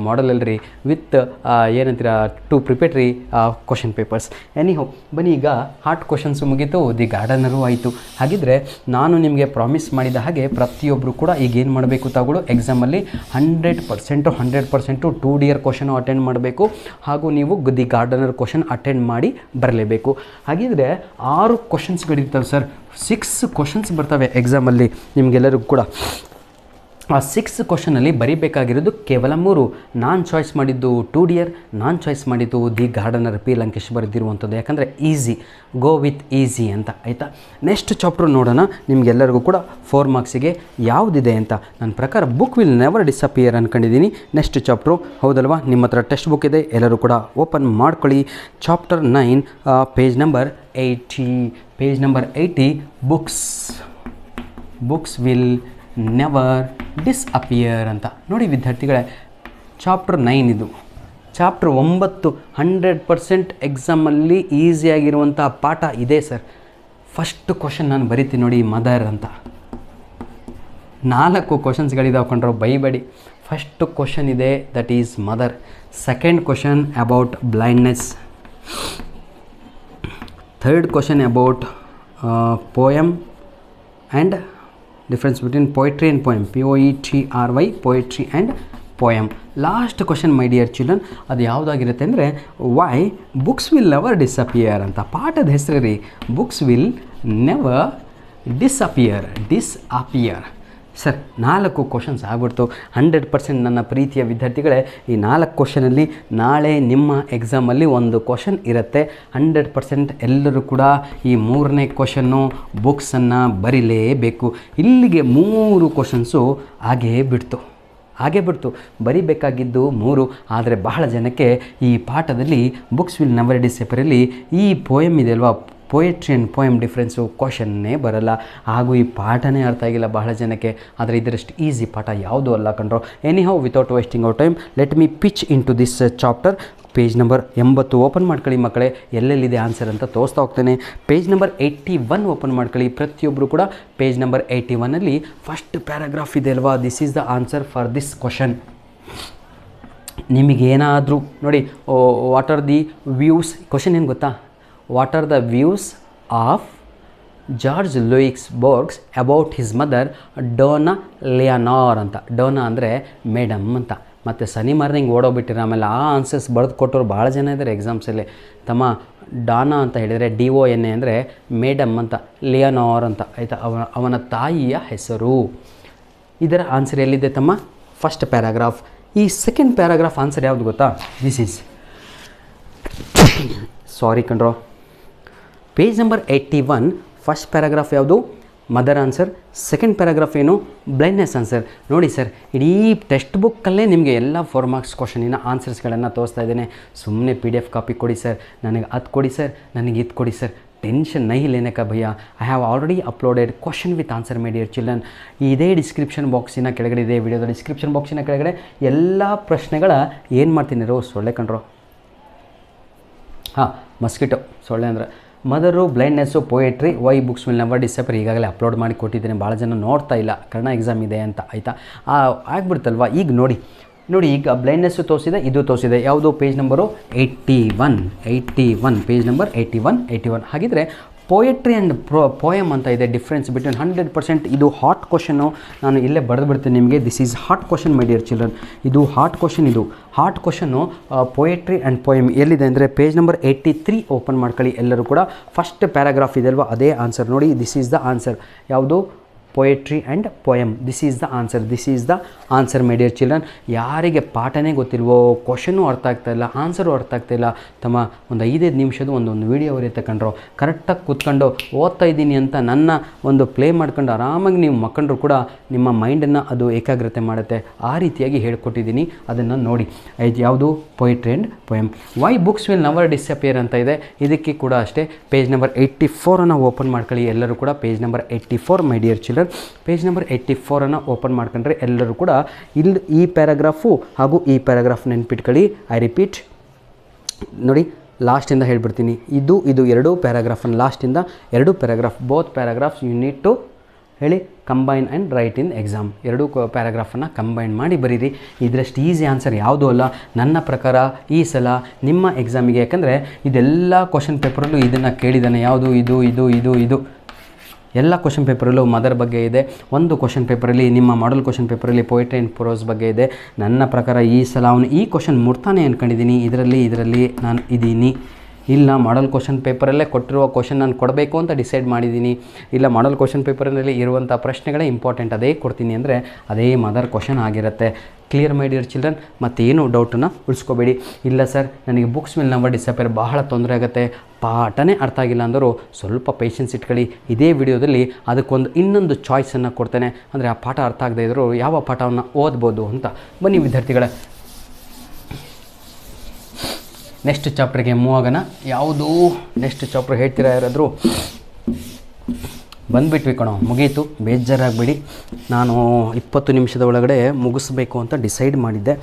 ಮಾಡಲಲ್ರಿ, ವಿತ್ ಏನಂತೀರ 2 ಪ್ರಿಪೇಟ್ರಿ ಕ್ವಶನ್ ಪೇಪರ್ಸ್. ಎನಿಹೋ ಬನ್ನಿ, ಈಗ ಹಾರ್ಟ್ ಕ್ವಶನ್ಸು ಮುಗೀತು, ದಿ ಗಾರ್ಡನರು ಆಯಿತು. ಹಾಗಿದ್ದರೆ ನಾನು ನಿಮಗೆ ಪ್ರಾಮಿಸ್ ಮಾಡಿದ ಹಾಗೆ ಪ್ರತಿಯೊಬ್ಬರು ಕೂಡ ಈಗ ಏನು ಮಾಡಬೇಕು ತಗೊಳ್ಳು, ಎಕ್ಸಾಮಲ್ಲಿ 100% 2 ಇಯರ್ ಕ್ವಶನು ಅಟೆಂಡ್ ಮಾಡಬೇಕು. ಹಾಗೂ ನೀವು ದಿ ಗಾರ್ಡನರ್ ಕ್ವಶನ್ ಅಟೆಂಡ್ ಮಾಡಿ ಬರಲೇಬೇಕು. ಹಾಗಿದ್ರೆ 6 ಕ್ವಶನ್ಸ್ಗಳಿರ್ತವೆ ಸರ್, 6 ಕ್ವಶನ್ಸ್ ಬರ್ತವೆ ಎಕ್ಸಾಮಲ್ಲಿ ನಿಮಗೆಲ್ಲರಿಗೂ ಕೂಡ. ಆ 6 ಕ್ವಶನಲ್ಲಿ ಬರೀಬೇಕಾಗಿರೋದು ಕೇವಲ 3. ನಾನು ಚಾಯ್ಸ್ ಮಾಡಿದ್ದು 2 ಡಿಯರ್, ನಾನು ಚಾಯ್ಸ್ ಮಾಡಿದ್ದು ದಿ ಗಾರ್ಡನರ್ ಪಿ ಲಂಕೇಶ್ ಬರೆದಿರುವಂಥದ್ದು. ಯಾಕಂದರೆ ಈಸಿ, ಗೋ ವಿತ್ ಈಸಿ ಅಂತ, ಆಯಿತಾ. ನೆಕ್ಸ್ಟ್ ಚಾಪ್ಟರ್ ನೋಡೋಣ, ನಿಮಗೆಲ್ಲರಿಗೂ ಕೂಡ 4 ಮಾರ್ಕ್ಸಿಗೆ ಯಾವುದಿದೆ ಅಂತ. ನನ್ನ ಪ್ರಕಾರ ಬುಕ್ ವಿಲ್ ನೆವರ್ ಡಿಸಪಿಯರ್ ಅಂದ್ಕೊಂಡಿದ್ದೀನಿ. ನೆಕ್ಸ್ಟ್ ಚಾಪ್ಟ್ರು, ಹೌದಲ್ವಾ? ನಿಮ್ಮ ಹತ್ರ ಟೆಕ್ಸ್ಟ್ ಬುಕ್ ಇದೆ, ಎಲ್ಲರೂ ಕೂಡ ಓಪನ್ ಮಾಡ್ಕೊಳ್ಳಿ. Chapter 9 page number 80. Page number 80, books will never disappear ಅಂತ. ನೋಡಿ ವಿದ್ಯಾರ್ಥಿಗಳೇ, ಚಾಪ್ಟರ್ 9 ಇದು. ಚಾಪ್ಟರ್ 9 100% ಎಕ್ಸಾಮಲ್ಲಿ ಈಸಿಯಾಗಿರುವಂಥ ಪಾಠ ಇದೆ ಸರ್. ಫಸ್ಟ್ ಕ್ವಶನ್ ನಾನು ಬರಿತೀನಿ ನೋಡಿ, ಮದರ್ ಅಂತ. 4 ಕ್ವಶನ್ಸ್ಗಳಿದಾವೆ ಕೊಂಡ್ರು, ಬೈಬೇಡಿ. ಫಸ್ಟ್ ಕ್ವಶನ್ ಇದೆ, that is mother. Second question about blindness. Third question about poem and difference between poetry and poem, POETRY, poetry and poem. Last question my dear children, ಅದು ಯಾವುದಾಗಿರುತ್ತೆ ಅಂದರೆ why books will never disappear ಅಂತ. ಪಾಠದ ಹೆಸರು ರೀ, books will never disappear. Sir 4 questions ಆಗ್ಬಿಡ್ತು. 100% ನನ್ನ ಪ್ರೀತಿಯ ವಿದ್ಯಾರ್ಥಿಗಳೇ, ಈ 4 ಕ್ವಶನಲ್ಲಿ ನಾಳೆ ನಿಮ್ಮ ಎಕ್ಸಾಮಲ್ಲಿ 1 ಕ್ವಶನ್ ಇರುತ್ತೆ. 100% ಎಲ್ಲರೂ ಕೂಡ ಈ 3ನೇ ಕ್ವಶನ್ನು ಬುಕ್ಸನ್ನು ಬರೀಲೇಬೇಕು. ಇಲ್ಲಿಗೆ 3 ಕ್ವಶನ್ಸು ಹಾಗೇ ಬಿಡ್ತು. ಬರಿಬೇಕಾಗಿದ್ದು 3. ಆದರೆ ಬಹಳ ಜನಕ್ಕೆ ಈ ಪಾಠದಲ್ಲಿ ಬುಕ್ಸ್ ವಿಲ್ ನೆವರ್ ಡಿಸಪಿಯರಲ್ಲಿ ಈ ಪೋಯಮ್ ಇದೆ ಅಲ್ವಾ, ಪೊಯೆಟ್ರಿ ಆ್ಯಂಡ್ ಪೋಯಮ್ ಡಿಫ್ರೆನ್ಸು ಕ್ವಶನ್ನೇ ಬರಲ್ಲ. ಹಾಗೂ ಈ ಪಾಠನೇ ಅರ್ಥ ಆಗಿಲ್ಲ ಬಹಳ ಜನಕ್ಕೆ. ಆದರೆ ಇದರಷ್ಟು ಈಸಿ ಪಾಠ ಯಾವುದೂ ಅಲ್ಲ ಕಣ್ರೋ. Anyhow, without wasting out time, let me pitch into this chapter. Page number 80 open ಮಾಡ್ಕೊಳ್ಳಿ ಮಕ್ಕಳೇ, ಎಲ್ಲೆಲ್ಲಿದೆ ಆನ್ಸರ್ ಅಂತ ತೋರಿಸ್ತಾ ಹೋಗ್ತೇನೆ. ಪೇಜ್ ನಂಬರ್ 81 ಓಪನ್ ಮಾಡ್ಕೊಳ್ಳಿ ಪ್ರತಿಯೊಬ್ಬರು ಕೂಡ. ಪೇಜ್ ನಂಬರ್ 81ನಲ್ಲಿ ಫಸ್ಟ್ ಪ್ಯಾರಾಗ್ರಾಫ್ ಇದೆ ಅಲ್ವಾ, this is the answer for this question. ನಿಮಗೇನಾದರೂ ನೋಡಿ, what are the views, question ಏನು ಗೊತ್ತಾ, what are the views of Jorge Luis Borges about his mother Dona Leonor ಅಂತ. ಡೋನಾ ಅಂದರೆ ಮೇಡಮ್ ಅಂತ. ಮತ್ತು ಸನಿ ಮಾರ್ನಿಂಗ್ ಓಡೋಗ್ಬಿಟ್ಟಿರ. ಆಮೇಲೆ ಆ ಆನ್ಸರ್ಸ್ ಬರೆದು ಕೊಟ್ಟರು ಭಾಳ ಜನ ಇದ್ದಾರೆ ಎಕ್ಸಾಮ್ಸಲ್ಲಿ. ತಮ್ಮ ಡಾನಾ ಅಂತ ಹೇಳಿದರೆ DONA ಅಂದರೆ ಮೇಡಮ್ ಅಂತ, ಲಿಯನಾರ್ ಅಂತ, ಆಯಿತಾ, ಅವನ ತಾಯಿಯ ಹೆಸರು. ಇದರ ಆನ್ಸರ್ ಎಲ್ಲಿದೆ ತಮ್ಮ, ಫಸ್ಟ್ ಪ್ಯಾರಾಗ್ರಾಫ್. ಈ ಸೆಕೆಂಡ್ ಪ್ಯಾರಾಗ್ರಾಫ್ ಆನ್ಸರ್ ಯಾವುದು ಗೊತ್ತಾ, ದಿಸ್ ಈಸ್ ಸಾರಿ ಕಣ್ರೋ, ಪೇಜ್ ನಂಬರ್ 81 ಫಸ್ಟ್ ಪ್ಯಾರಾಗ್ರಾಫ್ ಯಾವುದು, ಮದರ್ ಆನ್ಸರ್. ಸೆಕೆಂಡ್ ಪ್ಯಾರಾಗ್ರಾಫ್ ಏನು, ಬ್ಲೈಂಡ್ನೆಸ್ ಆನ್ಸರ್. ನೋಡಿ ಸರ್, ಇಡೀ ಟೆಕ್ಸ್ಟ್ ಬುಕ್ಕಲ್ಲೇ ನಿಮಗೆ ಎಲ್ಲ 4 ಮಾರ್ಕ್ಸ್ ಕ್ವಶನಿನ ಆನ್ಸರ್ಸ್ಗಳನ್ನು ತೋರಿಸ್ತಾ ಇದ್ದೇನೆ. ಸುಮ್ಮನೆ PDF ಕಾಪಿ ಕೊಡಿ ಸರ್, ನನಗೆ ಅದು ಕೊಡಿ ಸರ್, ನನಗೆ ಇದು ಕೊಡಿ ಸರ್, ಟೆನ್ಷನ್ ನಹಿ ಲೇನೆ ಕಾ bhaiya. I have already uploaded question with answer my dear children. ಇದೇ ಡಿಸ್ಕ್ರಿಪ್ಷನ್ ಬಾಕ್ಸಿನ ಕೆಳಗಡೆ ಇದೆ, ವಿಡಿಯೋದ ಡಿಸ್ಕ್ರಿಪ್ಷನ್ ಬಾಕ್ಸಿನ ಕೆಳಗಡೆ ಎಲ್ಲ ಪ್ರಶ್ನೆಗಳ ಏನು ಮಾಡ್ತೀನಿ ರೋ, ಸೊಳ್ಳೆ ಕಂಡ್ರೋ, ಮಸ್ಕಿಟೋ ಸೊಳ್ಳೆ ಅಂದರೆ mother, blindness, poetry, why books will never disappear ಈಗಾಗಲೇ ಅಪ್ಲೋಡ್ ಮಾಡಿ ಕೊಟ್ಟಿದ್ದೇನೆ. ಭಾಳ ಜನ ನೋಡ್ತಾ ಇಲ್ಲ, ಕನ್ನಡ ಎಕ್ಸಾಮ್ ಇದೆ ಅಂತ, ಆಯಿತಾ. ಆಗ್ಬಿಡ್ತಲ್ವ. ಈಗ ನೋಡಿ ಈಗ ಬ್ಲೈಂಡ್ನೆಸ್ಸು ತೋರಿಸಿದೆ, ಇದು ತೋರಿಸಿದೆ. ಯಾವುದು, ಪೇಜ್ ನಂಬರು 81, ಪೇಜ್ ನಂಬರ್ 81. ಹಾಗಿದ್ರೆ ಪೊಯೆಟ್ರಿ ಆ್ಯಂಡ್ ಪೋಯಮ್ ಅಂತ ಇದೆ, ಡಿಫ್ರೆನ್ಸ್ ಬಿಟ್ವೀನ್. 100% ಇದು ಹಾಟ್ ಕ್ವಶನ್ನು. ನಾನು ಇಲ್ಲೇ ಬರೆದು ಬಿಡ್ತೀನಿ ನಿಮಗೆ, this is hot question my dear children. ಇದು ಹಾಟ್ ಕ್ವಶನ್ನು ಪೊಯೆಟ್ರಿ ಆ್ಯಂಡ್ ಪೋಯಮ್ ಎಲ್ಲಿದೆ ಅಂದರೆ ಪೇಜ್ ನಂಬರ್ 83 ಓಪನ್ ಮಾಡ್ಕೊಳ್ಳಿ ಎಲ್ಲರೂ ಕೂಡ. ಫಸ್ಟ್ ಪ್ಯಾರಾಗ್ರಾಫ್ ಇದೆ ಅಲ್ವಾ, ಅದೇ ಆನ್ಸರ್ ನೋಡಿ. This is the answer. ಯಾವುದು, poetry and poem. This is the answer my dear children. ಯಾರಿಗೆ ಪಾಠನೇ ಗೊತ್ತಿಲ್ವೋ, ಕ್ವಶನು ಅರ್ಥ ಆಗ್ತಾಯಿಲ್ಲ, ಆನ್ಸರು ಅರ್ಥ ಆಗ್ತಾಯಿಲ್ಲ, ತಮ್ಮ ಒಂದು 5 ನಿಮಿಷದ ಒಂದೊಂದು ವೀಡಿಯೋ ಬರುತ್ತೆ ಕಂಡ್ರು. ಕರೆಕ್ಟಾಗಿ ಕೂತ್ಕೊಂಡು ಓದ್ತಾ ಇದ್ದೀನಿ ಅಂತ ನನ್ನ ಒಂದು ಪ್ಲೇ ಮಾಡ್ಕೊಂಡು ಆರಾಮಾಗಿ ನೀವು ಮಕ್ಕಂಡ್ರು ಕೂಡ ನಿಮ್ಮ ಮೈಂಡನ್ನು ಅದು ಏಕಾಗ್ರತೆ ಮಾಡುತ್ತೆ. ಆ ರೀತಿಯಾಗಿ ಹೇಳ್ಕೊಟ್ಟಿದ್ದೀನಿ, ಅದನ್ನು ನೋಡಿ. ಯಾವುದು, poetry and poem. Why books will never disappear ಅಂತ ಇದೆ, ಇದಕ್ಕೆ ಕೂಡ ಅಷ್ಟೇ ಪೇಜ್ ನಂಬರ್ 84 ಓಪನ್ ಮಾಡ್ಕೊಳ್ಳಿ ಎಲ್ಲರೂ ಕೂಡ. ಪೇಜ್ ನಂಬರ್ 84 ಮೈ dear children. Children. Page number 84 open ಮಾಡ್ಕೊಂಡ್ರೆ ಎಲ್ಲರೂ ಕೂಡ ಇಲ್ಲಿ ಈ ಪ್ಯಾರಾಗ್ರಾಫು ಹಾಗೂ ಈ ಪ್ಯಾರಾಗ್ರಾಫ್ ನೆನ್ಪಿಟ್ಕೊಳ್ಳಿ. ಐ ರಿಪೀಟ್ ನೋಡಿ, ಲಾಸ್ಟಿಂದ ಹೇಳ್ಬಿಡ್ತೀನಿ. ಇದು ಎರಡೂ ಪ್ಯಾರಾಗ್ರಾಫನ್ನು ಲಾಸ್ಟಿಂದ ಎರಡೂ paragraph, both paragraphs you need to ಹೇಳಿ combine and write in exam. ಎರಡೂ ಪ್ಯಾರಾಗ್ರಾಫನ್ನು ಕಂಬೈನ್ ಮಾಡಿ ಬರೀರಿ. ಇದರಷ್ಟು ಈಸಿ ಆನ್ಸರ್ ಯಾವುದೂ ಅಲ್ಲ ನನ್ನ ಪ್ರಕಾರ ಈ ಸಲ ನಿಮ್ಮ ಎಕ್ಸಾಮಿಗೆ. ಯಾಕಂದರೆ ಇದೆಲ್ಲ ಕ್ವಶನ್ ಪೇಪರಲ್ಲೂ ಇದನ್ನು ಕೇಳಿದ್ದಾನೆ. ಯಾವುದು ಇದು ಎಲ್ಲ ಕ್ವಶನ್ ಪೇಪರಲ್ಲೂ ಮದರ್ ಬಗ್ಗೆ ಇದೆ. ಒಂದು ಕ್ವಶನ್ ಪೇಪರಲ್ಲಿ ನಿಮ್ಮ ಮಾಡಲ್ ಕ್ವಶನ್ ಪೇಪರಲ್ಲಿ ಪೊಯೆಟ್ರಿ ಆ್ಯಂಡ್ ಪ್ರೋಸ್ ಬಗ್ಗೆ ಇದೆ. ನನ್ನ ಪ್ರಕಾರ ಈ ಸಲ ಅವನು ಈ ಕ್ವಶನ್ ಮುಟ್ತಾನೆ ಅಂದ್ಕೊಂಡಿದ್ದೀನಿ. ಇದರಲ್ಲಿ ನಾನು ಇದ್ದೀನಿ. ಇಲ್ಲ ಮಾಡಲ್ ಕ್ವಶನ್ ಪೇಪರಲ್ಲೇ ಕೊಟ್ಟಿರುವ ಕ್ವಶನ್ ನಾನು ಕೊಡಬೇಕು ಅಂತ ಡಿಸೈಡ್ ಮಾಡಿದ್ದೀನಿ. ಇಲ್ಲ ಮಾಡಲ್ ಕ್ವಶನ್ ಪೇಪರ್ನಲ್ಲಿ ಇರುವಂಥ ಪ್ರಶ್ನೆಗಳೇ ಇಂಪಾರ್ಟೆಂಟ್, ಅದೇ ಕೊಡ್ತೀನಿ ಅಂದರೆ ಅದೇ ಮದರ್ ಕ್ವಶನ್ ಆಗಿರುತ್ತೆ. ಕ್ಲಿಯರ್ ಮೈ ಡಿಯರ್ ಚಿಲ್ಡ್ರನ್. ಮತ್ತೇನು ಡೌಟನ್ನು ಉಳಿಸ್ಕೋಬೇಡಿ. ಇಲ್ಲ ಸರ್ ನನಗೆ ಬುಕ್ಸ್ ಮೇಲೆ ನಂಬರ್ ಡಿಸಪೇರ್ ಬಹಳ ತೊಂದರೆ ಆಗುತ್ತೆ, ಪಾಠನೇ ಅರ್ಥ ಆಗಿಲ್ಲ ಅಂದರೂ ಸ್ವಲ್ಪ ಪೇಷನ್ಸ್ ಇಟ್ಕೊಳ್ಳಿ. ಇದೇ ವಿಡಿಯೋದಲ್ಲಿ ಅದಕ್ಕೊಂದು ಇನ್ನೊಂದು ಚಾಯ್ಸನ್ನು ಕೊಡ್ತೇನೆ. ಅಂದರೆ ಆ ಪಾಠ ಅರ್ಥ ಆಗದೇ ಇದ್ದರೂ ಯಾವ ಪಾಠವನ್ನು ಓದ್ಬೋದು ಅಂತ. ಬನ್ನಿ ವಿದ್ಯಾರ್ಥಿಗಳೇ, ನೆಕ್ಸ್ಟ್ ಚಾಪ್ಟರ್ಗೆ ಮೂವ್ ಆಗೋಣ. ಯಾವುದು ನೆಕ್ಸ್ಟ್ ಚಾಪ್ಟರ್ ಹೇಳ್ತೀರಾ ಯಾರಾದರೂ? ಬಂದುಬಿಟ್ವಿ ಕಣೋ, ಮುಗೀತು, ಬೇಜಾರಾಗಬೇಡಿ. ನಾನು 20 ನಿಮಿಷದ ಒಳಗಡೆ ಮುಗಿಸ್ಬೇಕು ಅಂತ ಡಿಸೈಡ್ ಮಾಡಿದ್ದೆ.